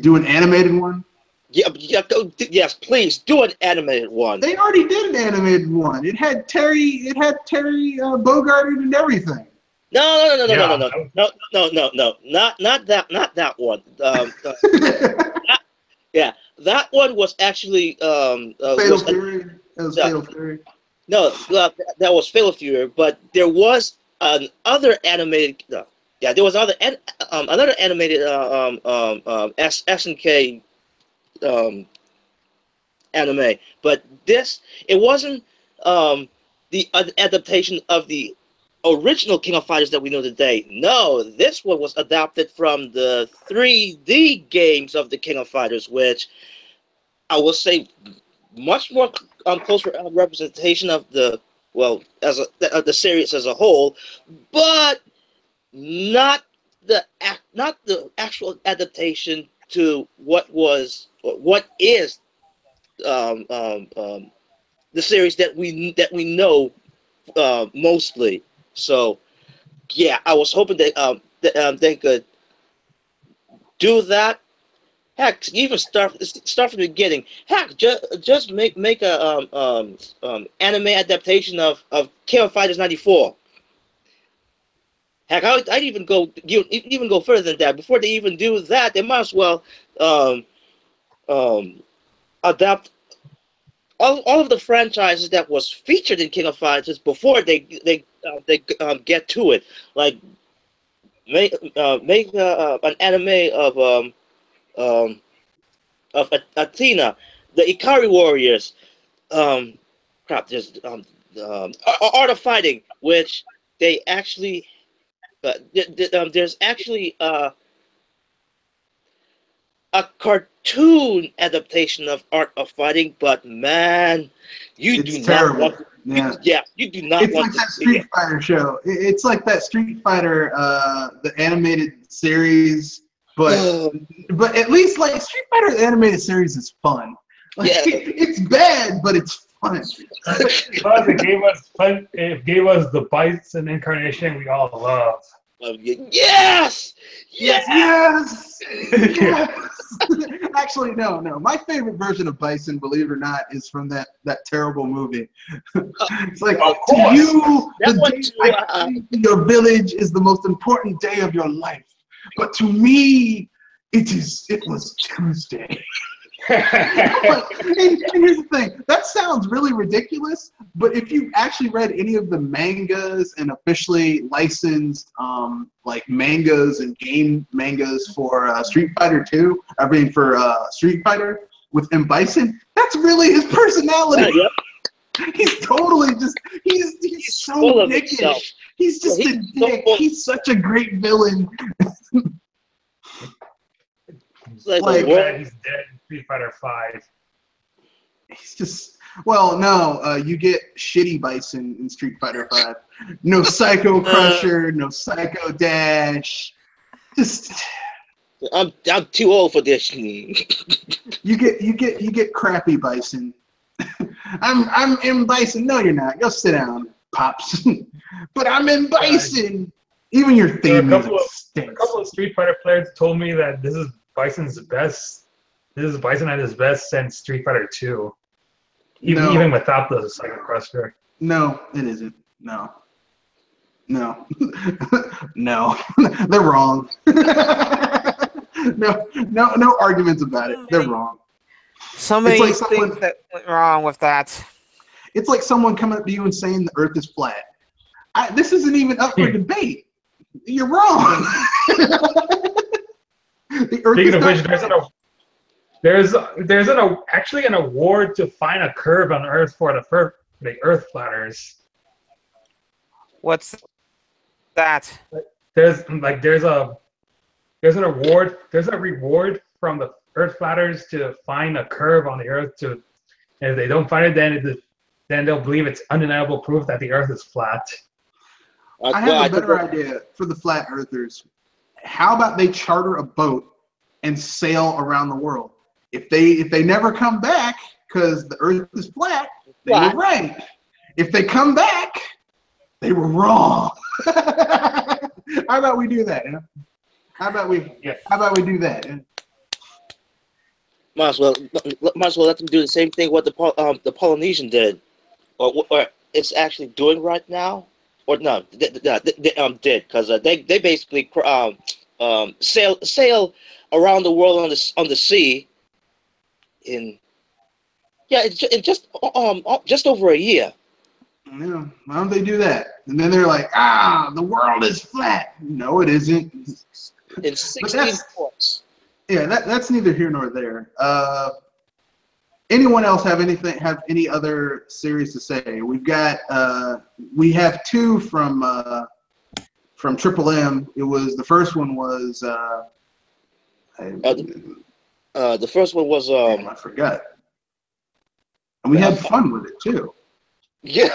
Do an animated one. Yeah, yes, please do an animated one. They already did an animated one. It had Terry Bogarded and everything. No, not that one. Yeah, that one was actually Fatal Fury. That was Fatal Fury. No, that was Fatal Fury. But there was another animated. Yeah, there was another animated SNK anime. But it wasn't the adaptation of the original King of Fighters that we know today. No, this one was adapted from the 3D games of the King of Fighters, which I will say much more close representation of the the series as a whole, but not the actual adaptation to what is the series that we know mostly. So yeah, I was hoping that they could do that. Heck, even start from the beginning. Heck, just make a anime adaptation of King of Fighters '94. Heck, I'd even go further than that. Before they even do that, they might as well adapt all of the franchises that was featured in King of Fighters before they get to it. Like make an anime of Athena, the Ikari Warriors, there's Art of Fighting, which they actually there's actually a cartoon adaptation of Art of Fighting, but man, you do not want to, you do not want to see it. It's like that Street Fighter show. It's like that Street Fighter, the animated series, but at least like Street Fighter the animated series is fun. Like, it's bad, but it's fun. It gave us the Bison incarnation we all love. Yes! Actually, no. My favorite version of Bison, believe it or not, is from that terrible movie. It's like, to you, your village is the most important day of your life. But to me, it was Tuesday. and here's the thing, that sounds really ridiculous, but if you actually read any of the mangas and officially licensed like mangas and game mangas for Street Fighter 2, Street Fighter with M. Bison, that's really his personality. He's totally he's so dickish. He's just a dick. He's such a great villain. Like he's dead in Street Fighter 5. He's just, no, you get shitty Bison in Street Fighter 5. No Psycho Crusher, no Psycho Dash. Just I'm too old for this. You get crappy Bison. I'm in Bison. No, you're not. Go sit down, Pops. But I'm in Bison. Even your theme music stinks. A couple of Street Fighter players told me that this is Bison's best. This is Bison at his best since Street Fighter 2. Even without the Psycho Crusher. No, it isn't. No. No. They're wrong. No arguments about it. They're wrong. So many things that went wrong with that. It's like someone coming up to you and saying the Earth is flat. This isn't even up for debate. You're wrong. Speaking of which, there's actually an award to find a curve on Earth for the Earth flatters. What's that? There's a reward from the Earth flatters to find a curve on the Earth. And if they don't find it, then they'll believe it's undeniable proof that the Earth is flat. I have a better idea for the flat earthers. How about they charter a boat and sail around the world? If they never come back because the Earth is flat, they were right. If they come back, they were wrong. How about we do that? Yeah? How about we do that? Yeah? Might as well let them do the same thing what the Polynesian did, or it's actually doing right now, or no, they did because they basically sail around the world on the sea in just over a year. Yeah, why don't they do that? And then they're like, the world is flat. No, it isn't. In 16 points. Yeah, that's neither here nor there. Anyone else have any other series to say? We've got we have two from Triple M. It was the first one was the first one was I forgot. And we had fun with it too. Yeah.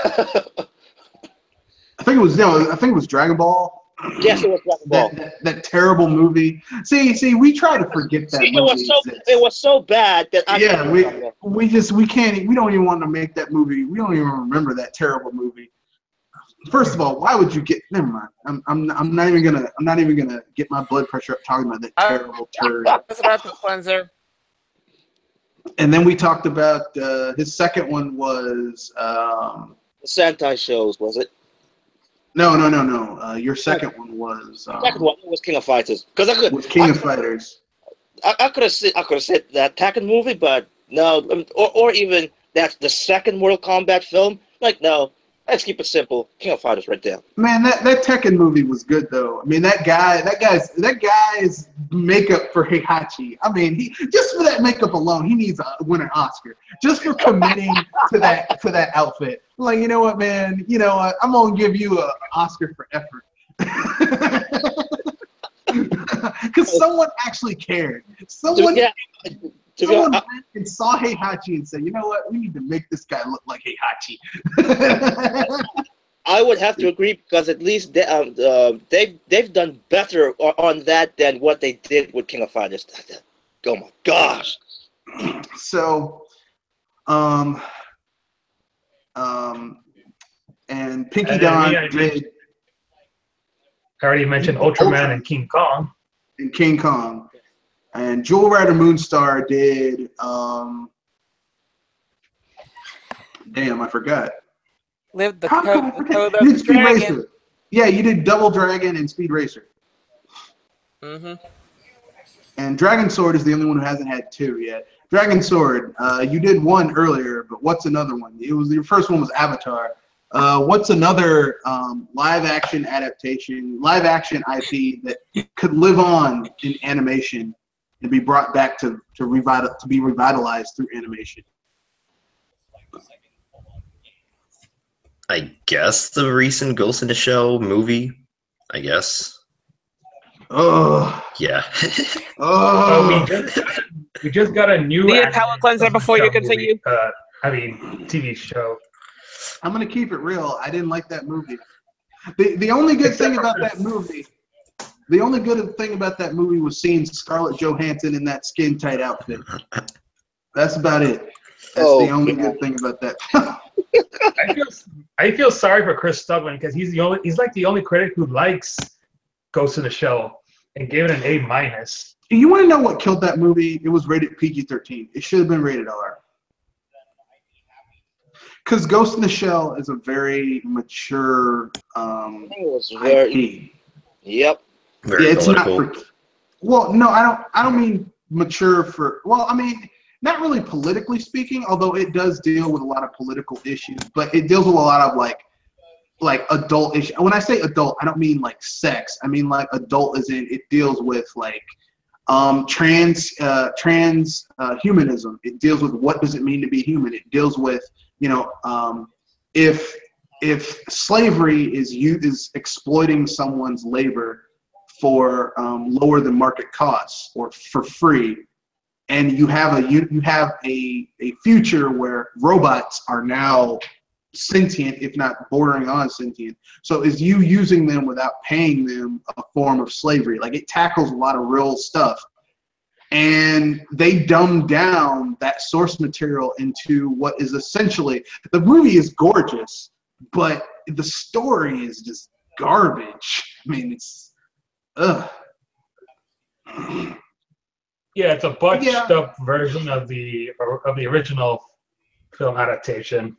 I think it was Dragon Ball. Yes, it was Dragon Ball. That terrible movie. See, we try to forget that movie. It was so bad that we can't. We don't even want to make that movie. We don't even remember that terrible movie. First of all, why would you get? Never mind. I'm not even gonna get my blood pressure up talking about that terrible turd. That's about the cleanser. And then we talked about his second one was Sentai shows, was it? No. Your second one was. Second one was King of Fighters. Was King of Fighters. I could have said that Tekken movie, but no, or even that's the second Mortal Kombat film. Like, no, let's keep it simple. King of Fighters, right there. Man, that Tekken movie was good though. I mean, that guy's makeup for Heihachi. I mean, he just for that makeup alone, he needs to win an Oscar just for committing to that outfit. Like, you know what, man? You know what? I'm gonna give you an Oscar for effort. Because someone actually cared. Someone saw Heihachi and said, you know what? We need to make this guy look like Heihachi. I would have to agree because at least they've done better on that than what they did with King of Fighters. Oh my gosh! So, and Pinky Don did. I already mentioned Ultraman and King Kong. And King Kong. And Jewel Rider Moonstar did. Damn, I forgot. Live the code You did of Speed Dragon. Racer. Yeah, you did Double Dragon and Speed Racer. Mm-hmm. And Dragon Sword is the only one who hasn't had two yet. Dragon Sword, you did one earlier, but what's another one? Your first one was Avatar. What's another live action IP that could live on in animation and be brought back to be revitalized through animation? I guess the recent Ghost in the Shell movie. I guess. Oh yeah. We just got a new. Be a palate cleanser before you continue. TV show. I'm gonna keep it real. I didn't like that movie. The only good thing about that movie. The only good thing about that movie was seeing Scarlett Johansson in that skin tight outfit. That's about it. That's the only good thing about that. I feel sorry for Chris Stublin because he's like the only critic who likes Ghost in the Shell and gave it an A-. You want to know what killed that movie? It was rated PG-13. It should have been rated R. Because Ghost in the Shell is a very mature IP. Yep. Very it's political. not for. Well, no, I don't mean mature for. Well, I mean not really politically speaking, although it does deal with a lot of political issues. But it deals with a lot of like adult issues. When I say adult, I don't mean like sex. I mean like adult as in it deals with like transhumanism. It deals with what does it mean to be human. It deals with if slavery is exploiting someone's labor for lower than market costs or for free, and you have a future where robots are now sentient, if not bordering on sentient. So is you using them without paying them a form of slavery? Like it tackles a lot of real stuff. And they dumb down that source material into what is essentially, the movie is gorgeous, but the story is just garbage. I mean, it's ugh. Yeah, it's a butched up version of the original film adaptation.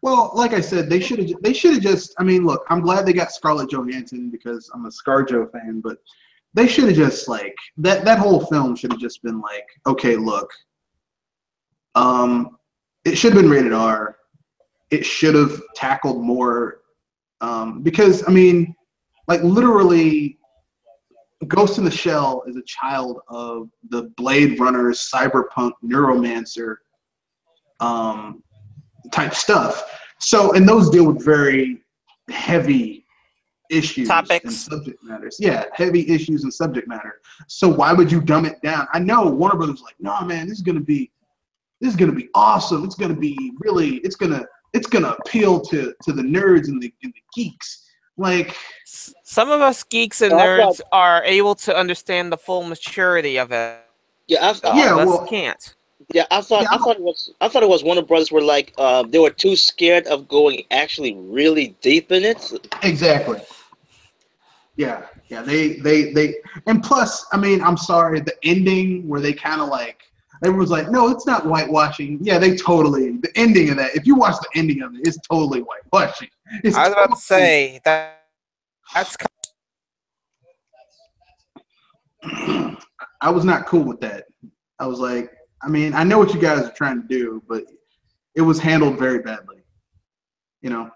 Well, like I said, they should have just. I mean, look, I'm glad they got Scarlett Johansson because I'm a ScarJo fan, but they should have just like that whole film should have just been like, okay, look, it should have been rated R. It should have tackled more, because I mean, like literally, Ghost in the Shell is a child of the Blade Runner cyberpunk neuromancer type stuff. So, and those deal with very heavy issues Topics and subject matters. Yeah, heavy issues and subject matter. So why would you dumb it down? I know Warner Brothers was like, no, man, this is gonna be awesome. It's gonna be really, it's gonna appeal to the nerds and the geeks. Like, some of us geeks and nerds are able to understand the full maturity of it. Yeah, Can't. Yeah, I thought it was Warner Brothers were like they were too scared of going actually really deep in it. Exactly. Yeah. They and plus, I mean, I'm sorry, the ending where they kind of like everyone's like, no, it's not whitewashing. Yeah, the ending of that. If you watch the ending of it, it's totally whitewashing. I was about to say that's. I was not cool with that. I was like, I mean, I know what you guys are trying to do, but it was handled very badly. You know,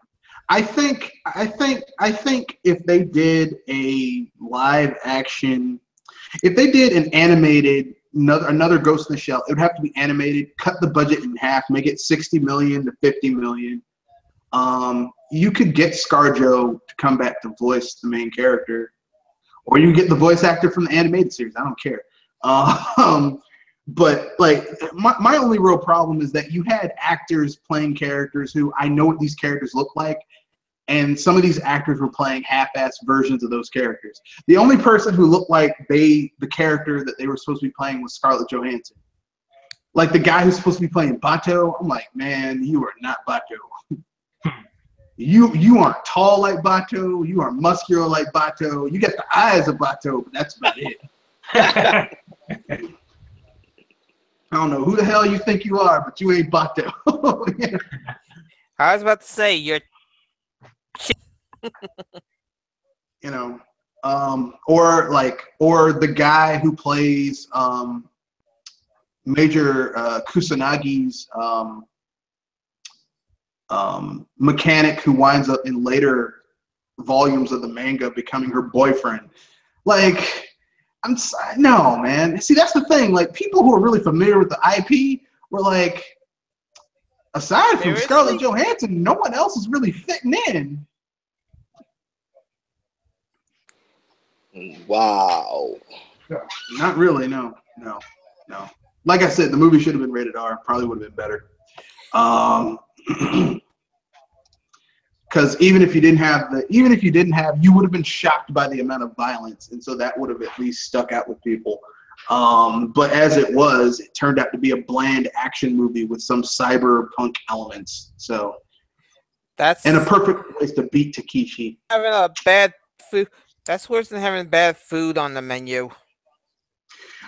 I think if they did a live action, if they did an animated another Ghost in the Shell, it would have to be animated. Cut the budget in half, make it 60 million to 50 million. You could get ScarJo to come back to voice the main character, or you get the voice actor from the animated series. I don't care. But like my only real problem is that you had actors playing characters who I know what these characters look like, and some of these actors were playing half-assed versions of those characters. The only person who looked like the character that they were supposed to be playing was Scarlett Johansson. Like the guy who's supposed to be playing Bato, I'm like, man, you are not Bato. You aren't tall like Bato. You aren't muscular like Bato. You got the eyes of Bato, but that's about it. I don't know who the hell you think you are, but you ain't Bato. Yeah. I was about to say you're. You know, or the guy who plays Major Kusanagi's mechanic, who winds up in later volumes of the manga becoming her boyfriend. Like, no, man. See, that's the thing. Like, people who are really familiar with the IP were like, aside from Scarlett Johansson, no one else is really fitting in. Wow. Not really. No. Like I said, the movie should have been rated R. Probably would have been better. Because even if you didn't have, you would have been shocked by the amount of violence, and so that would have at least stuck out with people. But as it was, it turned out to be a bland action movie with some cyberpunk elements. So that's a perfect place to beat Takeshi. Having a bad food. That's worse than having bad food on the menu.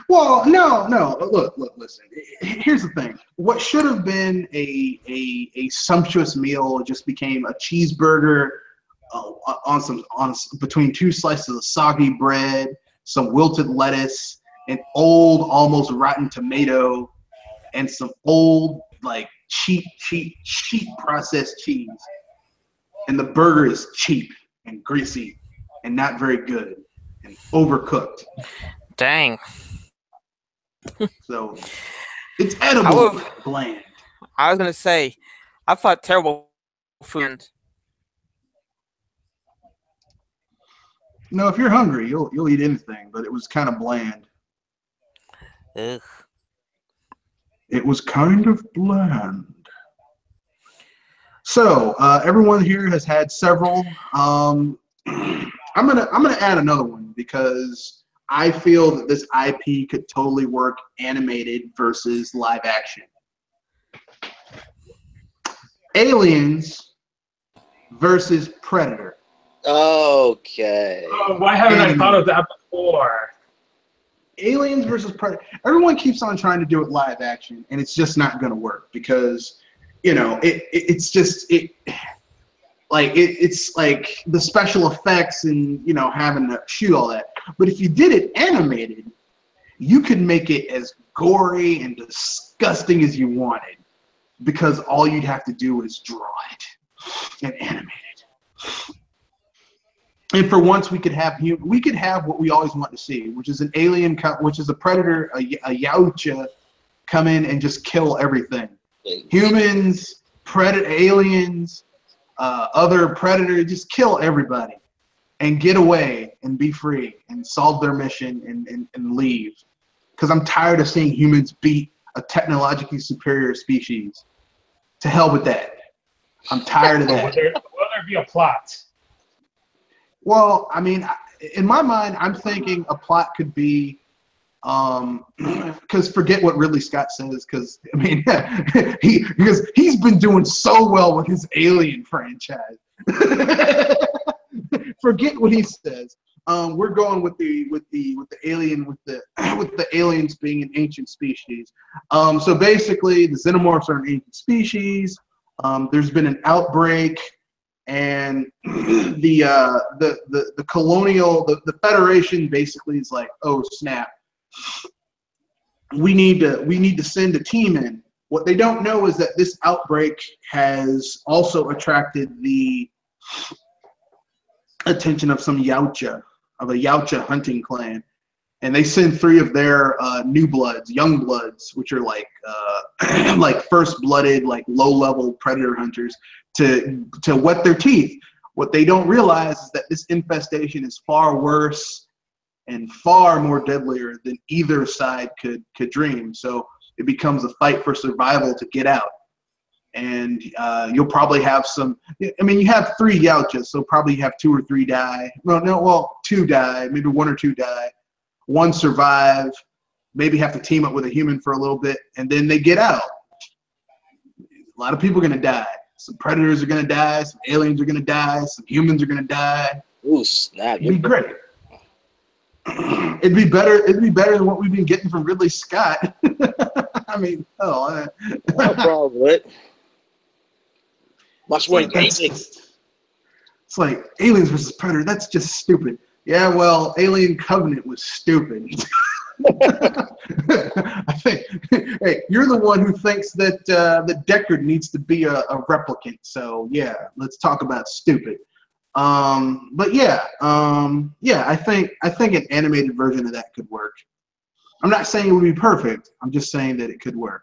Well, no. Look, listen. Here's the thing. What should have been a sumptuous meal just became a cheeseburger on between two slices of soggy bread, some wilted lettuce, an old, almost rotten tomato, and some old, like, cheap processed cheese. And the burger is cheap and greasy and not very good and overcooked. Dang. So it's edible, bland. I was gonna say, I thought terrible food. No, if you're hungry, you'll eat anything, but it was kind of bland. Ugh. It was kind of bland. So everyone here has had several. I'm gonna add another one because I feel that this IP could totally work animated versus live action. Aliens versus Predator. Okay. Why haven't I thought of that before? Aliens versus Predator. Everyone keeps on trying to do it live action, and it's just not going to work because, it's like the special effects and having to shoot all that. But if you did it animated, you could make it as gory and disgusting as you wanted, because all you'd have to do is draw it and animate it. And for once, we could have what we always want to see, which is an alien, which is a predator, a Yautja, come in and just kill everything. Humans, aliens, other predators, just kill everybody and get away and be free and solve their mission and leave. Because I'm tired of seeing humans beat a technologically superior species. To hell with that. I'm tired of that. Will there be a plot? Well, I mean, in my mind, I'm thinking a plot could be, because forget what Ridley Scott says, because I mean, because he's been doing so well with his Alien franchise. Forget what he says. We're going with the alien with the aliens being an ancient species. So basically, the xenomorphs are an ancient species. There's been an outbreak, and the colonial the Federation basically is like, oh snap, we need to send a team in. What they don't know is that this outbreak has also attracted the attention of some Yautja, of a Yautja hunting clan, and they send 3 of their new bloods, young bloods, which are like like first-blooded, like low-level predator hunters, to whet their teeth. What they don't realize is that this infestation is far worse and far more deadlier than either side could dream. So it becomes a fight for survival to get out. And you'll probably have some. I mean, you have 3 Yautjas, so probably you have 2 or 3 die. Well, 2 die, maybe 1 or 2 die. 1 survive, maybe have to team up with a human for a little bit, and then they get out. A lot of people are gonna die. Some predators are gonna die. Some aliens are gonna die. Some humans are gonna die. Ooh, snap! It'd be great. It'd be better than what we've been getting from Ridley Scott. I mean, no problem with it. Much more engaging. It's like Aliens versus Predator. That's just stupid. Yeah, well, Alien Covenant was stupid. I think. Hey, you're the one who thinks that the Deckard needs to be a replicant. So yeah, let's talk about stupid. But yeah, I think an animated version of that could work. I'm not saying it would be perfect. I'm just saying that it could work,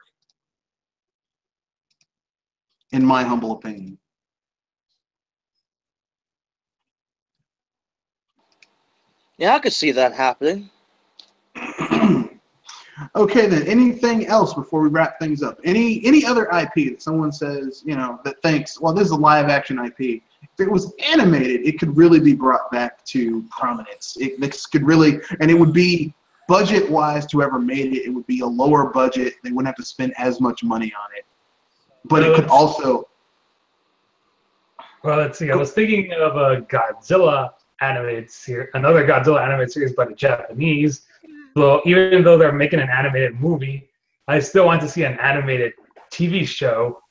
in my humble opinion. Yeah, I could see that happening. Okay, then. Anything else before we wrap things up? Any other IP that someone says, that thinks, well, this is a live action IP. If it was animated, it could really be brought back to prominence. This could really, and it would be budget-wise to whoever made it. It would be a lower budget. They wouldn't have to spend as much money on it. But it could also. Well, let's see. I was thinking of a Godzilla animated series, another Godzilla animated series by the Japanese. Well, even though they're making an animated movie, I still want to see an animated TV show.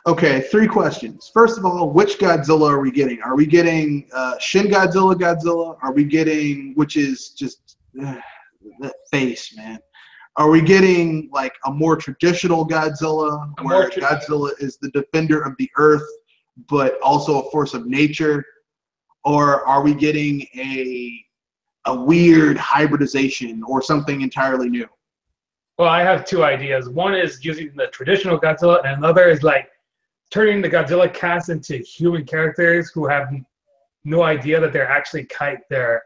Okay, 3 questions. First of all, which Godzilla are we getting? Are we getting Shin Godzilla? Are we getting, which is just that face, man? Are we getting like a more traditional Godzilla, where Godzilla is the defender of the earth, but also a force of nature? Or are we getting a weird hybridization or something entirely new? Well, I have 2 ideas. One is using the traditional Godzilla, and another is like turning the Godzilla cast into human characters who have no idea that they're actually their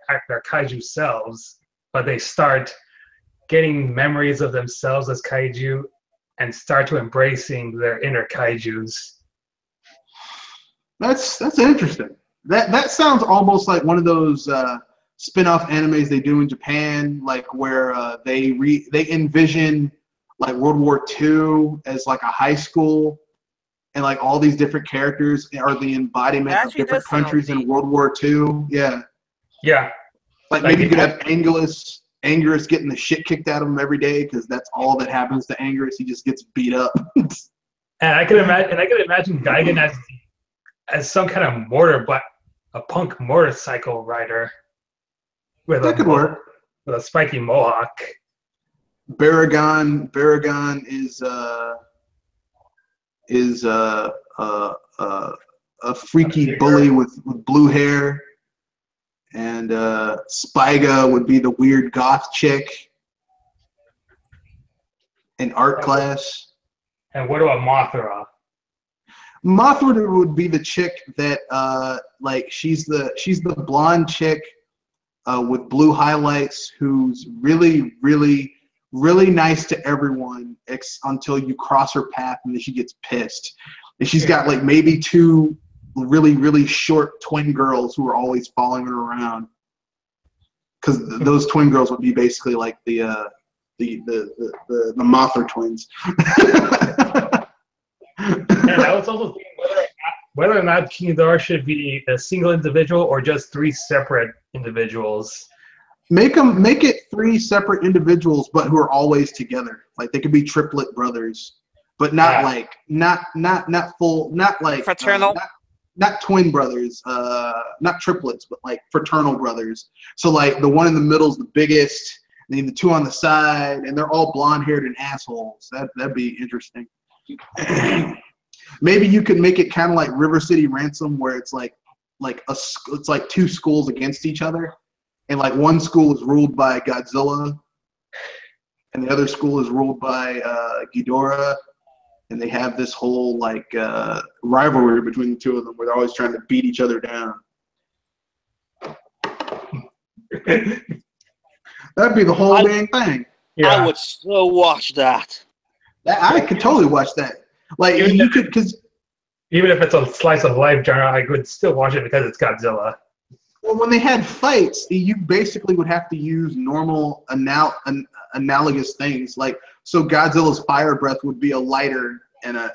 kaiju selves, but they start getting memories of themselves as kaiju and start to embracing their inner kaijus. That's interesting. That sounds almost like one of those spin-off animes they do in Japan, like where they envision like World War II as like a high school, and like all these different characters are the embodiment of Actually, different does sound countries in neat. World War II. Yeah. Yeah. Like maybe you could have Anguirus getting the shit kicked out of him every day because that's all that happens to Anguirus. He just gets beat up. And I could imagine Gigan as some kind of a punk motorcycle rider with That could work. with a spiky mohawk. Baragon is a freaky bully with blue hair, and Spiga would be the weird goth chick in art class. And what about Mothra? Mothra would be the chick that like she's the blonde chick with blue highlights who's really nice to everyone until you cross her path, and then she gets pissed. And she's got like maybe two really short twin girls who are always following her around, because those twin girls would be basically like the Mothra twins. And I was also thinking whether or not King Ghidorah should be a single individual or just 3 separate individuals. Make it 3 separate individuals, but who are always together. Like they could be triplet brothers, but not like not full, not like Fraternal. Not twin brothers, not triplets, but like fraternal brothers. So like the one in the middle is the biggest, and then the 2 on the side, and they're all blonde-haired and assholes. That'd be interesting. Maybe you could make it kind of like River City Ransom, where it's like it's like 2 schools against each other, and like one school is ruled by Godzilla, and the other school is ruled by Ghidorah, and they have this whole like rivalry between the 2 of them, where they're always trying to beat each other down. That'd be the whole dang thing. Yeah. I would so watch that. I could totally watch that. Like you could, because Even if it's a slice of life genre, I would still watch it because it's Godzilla. well, when they had fights, you basically would have to use normal analogous things. Like so, Godzilla's fire breath would be a lighter and a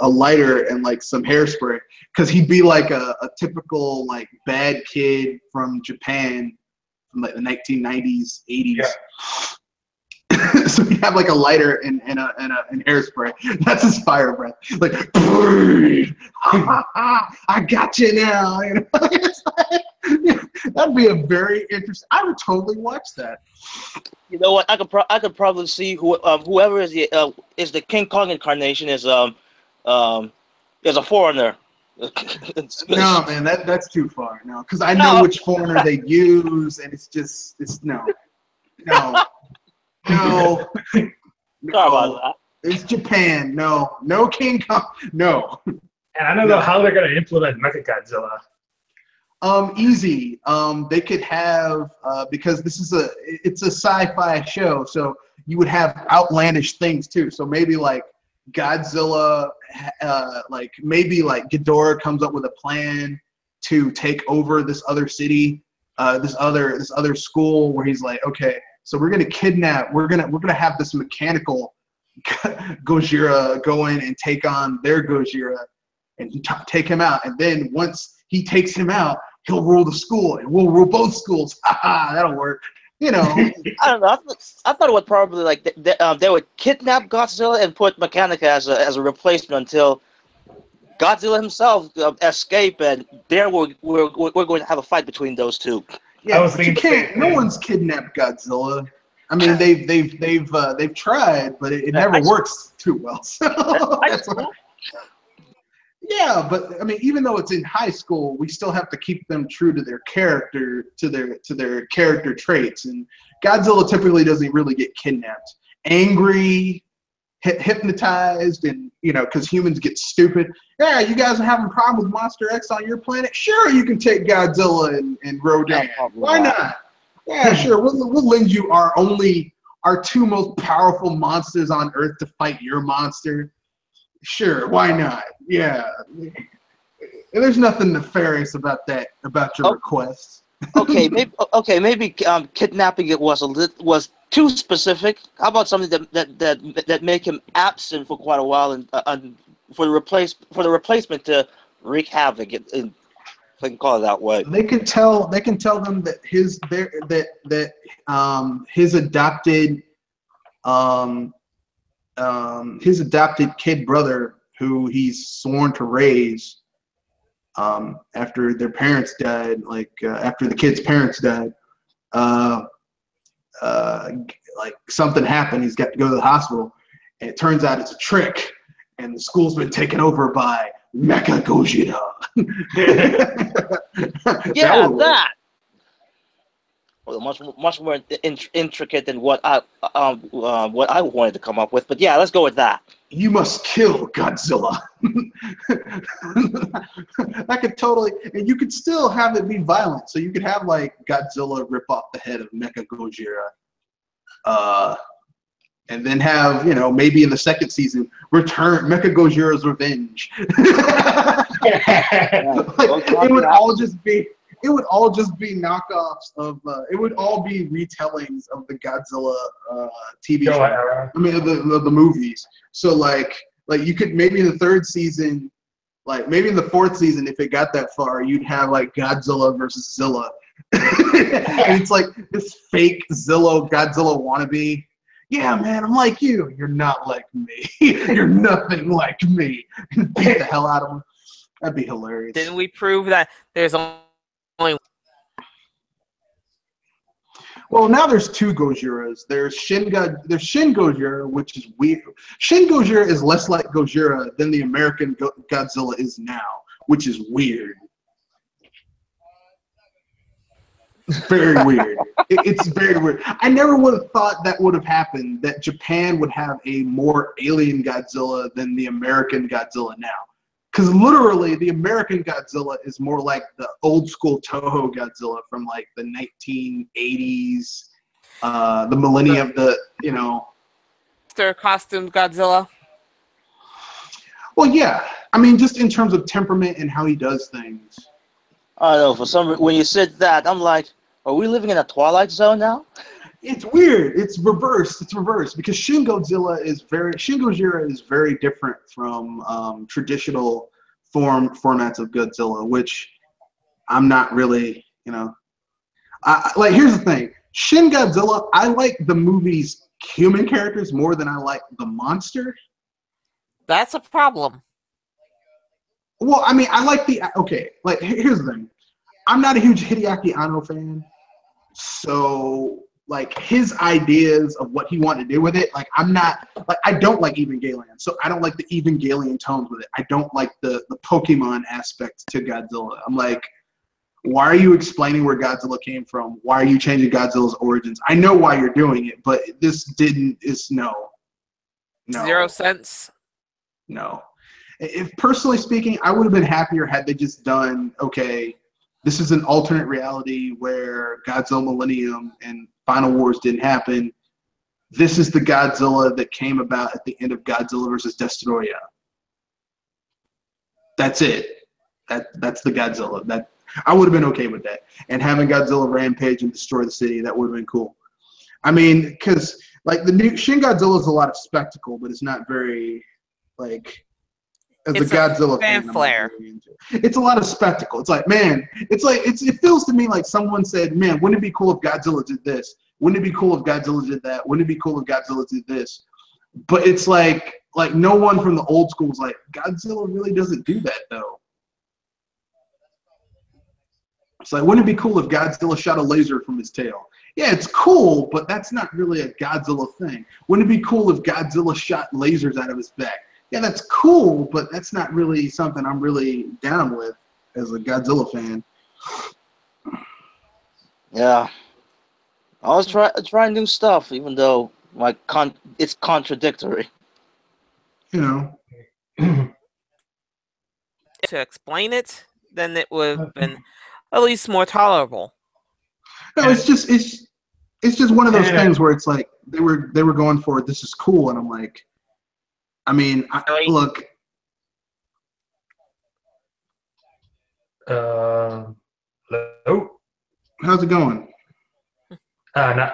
lighter and like some hairspray, because he'd be like a typical like bad kid from Japan from like the 1990s, 80s. Yeah. So he'd have like a lighter and hairspray. That's his fire breath. Like, I got you now. You know? That'd be a very interesting. I would totally watch that. You know what? I could probably see whoever is the King Kong incarnation is a foreigner. No, man, that's too far. No, because I know which foreigner they use, and it's no. Sorry about that. It's Japan. No King Kong. No. And I don't know how they're going to implement Mechagodzilla. Easy. They could have because it's a sci-fi show, so you would have outlandish things too. So maybe like Godzilla, like maybe like Ghidorah comes up with a plan to take over this other city, this other school, where he's like, okay, so we're gonna kidnap. We're gonna have this mechanical Gojira go in and take on their Gojira and take him out. And then once he takes him out, he'll rule the school, and we'll rule both schools. That'll work. You know. I don't know. I thought it would probably like they would kidnap Godzilla and put Mechanica as a replacement until Godzilla himself escape, and there we're going to have a fight between those 2. Yeah, but you can't. No one's kidnapped Godzilla. I mean, they've tried, but it never works too well. So yeah, but I mean, even though it's in high school, we still have to keep them true to their character, to their character traits. And Godzilla typically doesn't really get kidnapped. Angry, hypnotized, and because humans get stupid. Yeah, you guys are having a problem with Monster X on your planet? Sure, you can take Godzilla and Rodan. Why not? Yeah, sure. We'll lend you our 2 most powerful monsters on Earth to fight your monster. Sure, why not? Yeah. There's nothing nefarious about that, about your request. Maybe kidnapping it was too specific. How about something that make him absent for quite a while and for the replacement to wreak havoc. If I can call it that way. They can tell them that his adopted kid brother, who he's sworn to raise after their parents died, after the kid's parents died, like something happened. He's got to go to the hospital, and it turns out it's a trick, and the school's been taken over by Mecha Gojira. Yeah, that. Well, much more intricate than what I wanted to come up with. But yeah, let's go with that. You must kill Godzilla. That could totally, and you could still have it be violent. So you could have like Godzilla rip off the head of Mecha Gojira, and then have, maybe in the second season, return Mecha Gojira's Revenge. It would all just be knockoffs of. It would all be retellings of the Godzilla TV show. I mean, the movies. So like you could maybe in the third season, maybe in the fourth season, if it got that far, you'd have like Godzilla versus Zilla, and it's like this fake Godzilla wannabe. Yeah, man, I'm like you. You're not like me. You're nothing like me. And beat the hell out of him. That'd be hilarious. Didn't we prove that there's only? Well, now there's two Gojiras. There's Shin Gojira, which is weird. Shin Gojira is less like Gojira than the American Godzilla is now, which is weird. Very weird. It's very weird. I never would have thought that would have happened, that Japan would have a more alien Godzilla than the American Godzilla now. Because literally, the American Godzilla is more like the old school Toho Godzilla from like the 1980s, the millennium, Their costumed Godzilla. Well, yeah. I mean, just in terms of temperament and how he does things. I don't know. When you said that, I'm like, are we living in a Twilight Zone now? It's weird. It's reversed. Because Shin Gojira is very different from traditional formats of Godzilla, which I'm not really, here's the thing. Shin Godzilla, I like the movie's human characters more than I like the monster. That's a problem. Well, I mean, I like here's the thing. I'm not a huge Hideaki Anno fan, so his ideas of what he wanted to do with it, I don't like Evangelion, so I don't like the Evangelion tones with it. I don't like the Pokemon aspect to Godzilla. I'm like, why are you explaining where Godzilla came from? Why are you changing Godzilla's origins? I know why you're doing it, but no. 0 cents. No. If personally speaking, I would have been happier had they just done, okay, this is an alternate reality where Godzilla Millennium and Final Wars didn't happen. This is the Godzilla that came about at the end of Godzilla vs. Destoroyah. That's it. That's the Godzilla. That I would have been okay with that. And having Godzilla rampage and destroy the city, that would have been cool. I mean, because the new Shin Godzilla is a lot of spectacle, but it's not very as it's a Godzilla fanfare. It's a lot of spectacle. It's like, man, it feels to me like someone said, man, wouldn't it be cool if Godzilla did this? Wouldn't it be cool if Godzilla did that? Wouldn't it be cool if Godzilla did this? But it's like no one from the old school is like, Godzilla really doesn't do that though. It's like, wouldn't it be cool if Godzilla shot a laser from his tail? Yeah, it's cool, but that's not really a Godzilla thing. Wouldn't it be cool if Godzilla shot lasers out of his back? Yeah, that's cool, but that's not really something I'm really down with as a Godzilla fan. Yeah. I always try new stuff, even though it's contradictory. To explain it, then it would have been at least more tolerable. No, it's just one of those things where it's like they were going for this is cool, and I'm like, I mean, look. Hello? How's it going? No,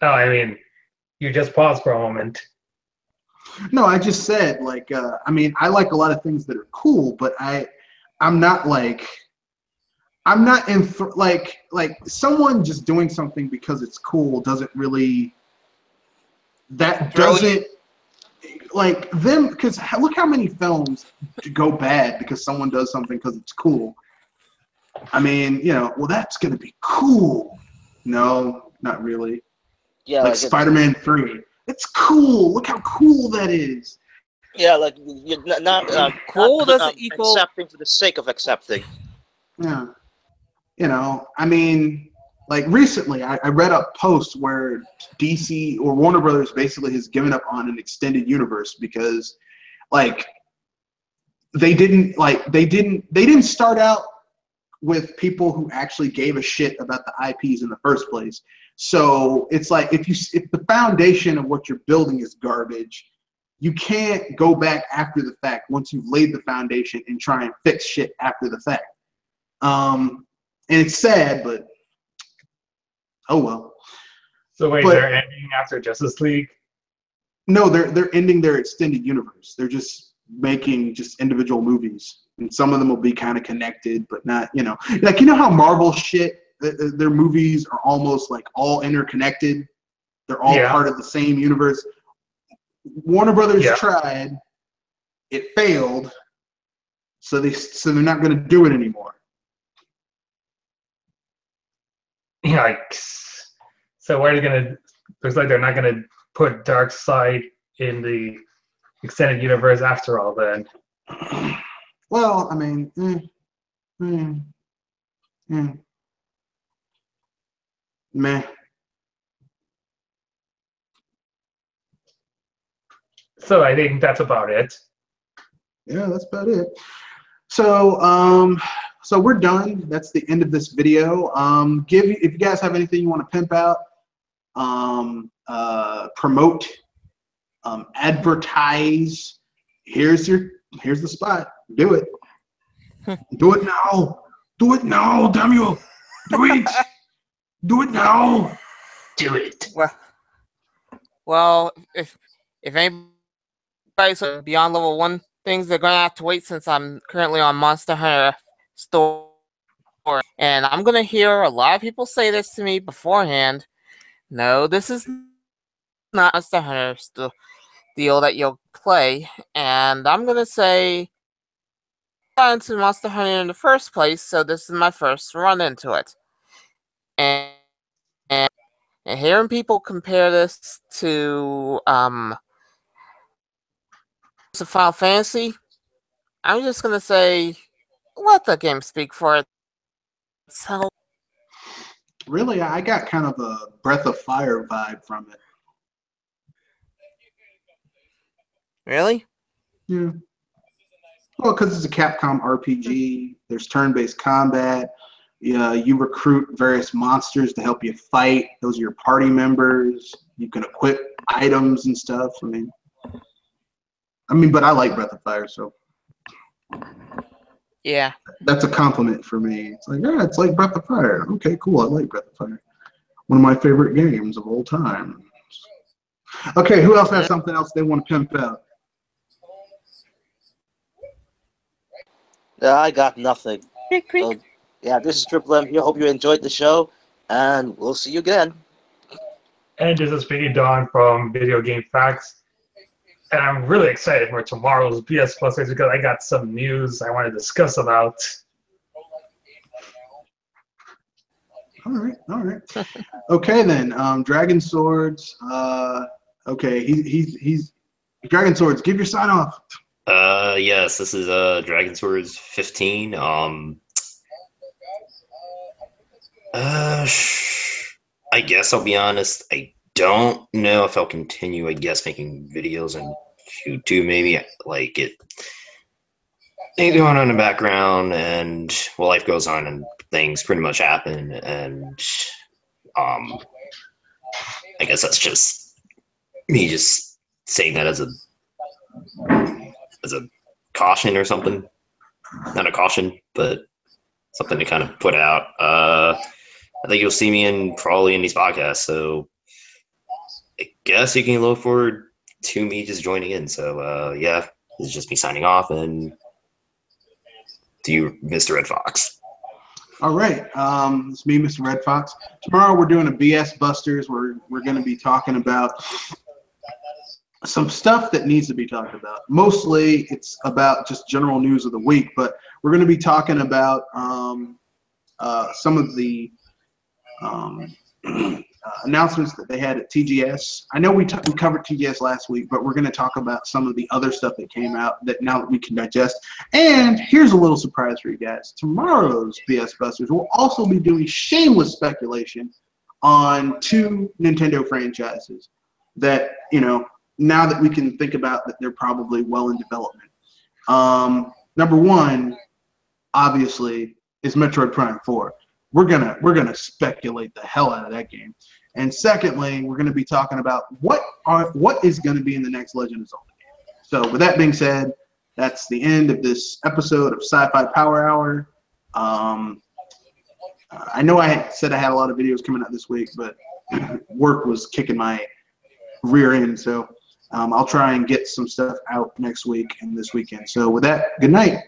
I mean, you just paused for a moment. No, I just said like I mean I like a lot of things that are cool, but I'm not like I'm not in like someone just doing something because it's cool doesn't really doesn't like them because look how many films go bad because someone does something because it's cool. I mean, you know, well that's gonna be cool. No, not really. Yeah, Like Spider-Man 3. It's cool. Look how cool that is. yeah, like you're not Cool doesn't equal accepting for the sake of accepting. Yeah. You know, I mean, like recently I read a post where DC or Warner Brothers basically has given up on an extended universe because like they didn't start out with people who actually gave a shit about the IPs in the first place. So it's like if the foundation of what you're building is garbage, you can't go back after the fact once you've laid the foundation and try and fix shit after the fact. And it's sad, but oh well. So wait, they're ending after Justice League? No, they're ending their extended universe. They're just making just individual movies, and some of them will be kind of connected, but not, you know, like you know how Marvel shit, their movies are almost like all interconnected. They're all part of the same universe. Warner Brothers tried, it failed, so they're not going to do it anymore. Yikes. So what are they gonna? Looks like they're not gonna put Darkseid in the extended universe after all. Then. Well, I mean, meh. So I think that's about it. Yeah, that's about it. So, so we're done. That's the end of this video. If you guys have anything you want to pimp out, promote, advertise, here's the spot. Do it. Do it now. Do it now, damn you. Do it. Do it now. Do it. Well, if anybody's beyond level 1 things, they're gonna have to wait since I'm currently on Monster Hunter Store, and I'm gonna hear a lot of people say this to me beforehand. No, this is not Monster Hunter deal that you'll play, and I'm gonna say I got into Monster Hunter in the first place, so this is my first run into it, and hearing people compare this to Final Fantasy, I'm just gonna say let the game speak for itself. Really, I got kind of a Breath of Fire vibe from it. Really? Yeah. Well, because it's a Capcom RPG. There's turn-based combat. You recruit various monsters to help you fight. Those are your party members. You can equip items and stuff. I mean, but I like Breath of Fire, so yeah, that's a compliment for me. It's like, yeah, it's like Breath of Fire. Okay, cool. I like Breath of Fire. One of my favorite games of all time. Okay, who else has something else they want to pimp out? I got nothing. So, yeah, this is Triple M here. Hope you enjoyed the show, and we'll see you again. And this is Biggie Don from Video Game Facts. And I'm really excited for tomorrow's BS Plus because I got some news I want to discuss about. All right. Okay then. Dragon Swords. Okay, he's Dragon Swords. Give your sign off. Yes, this is Dragon Swords 15. I guess I'll be honest. I don't know if I'll continue. I guess making videos on YouTube, maybe like it. Things going on in the background, and well, life goes on, and things pretty much happen, and I guess that's just me just saying that as a caution or something. Not a caution, but something to kind of put out. I think you'll see me probably in these podcasts, so I guess you can look forward to me just joining in. So yeah, this is just me signing off, and to you, Mr. Red Fox. All right, it's me, Mr. Red Fox. Tomorrow we're doing a BS Busters. We're going to be talking about some stuff that needs to be talked about. Mostly it's about just general news of the week, but we're going to be talking about some of the announcements that they had at TGS. I know we covered TGS last week, but we're going to talk about some of the other stuff that came out that now that we can digest. And here's a little surprise for you guys. Tomorrow's BS Busters will also be doing shameless speculation on 2 Nintendo franchises that, you know, now that we can think about that they're probably well in development. Number one, obviously, is Metroid Prime 4. We're gonna speculate the hell out of that game. And secondly, we're gonna be talking about what is gonna be in the next Legend of Zelda game. So with that being said, that's the end of this episode of Sci-Fi Power Hour. I know I had said I had a lot of videos coming out this week, but work was kicking my rear end. So I'll try and get some stuff out next week and this weekend. So with that, good night.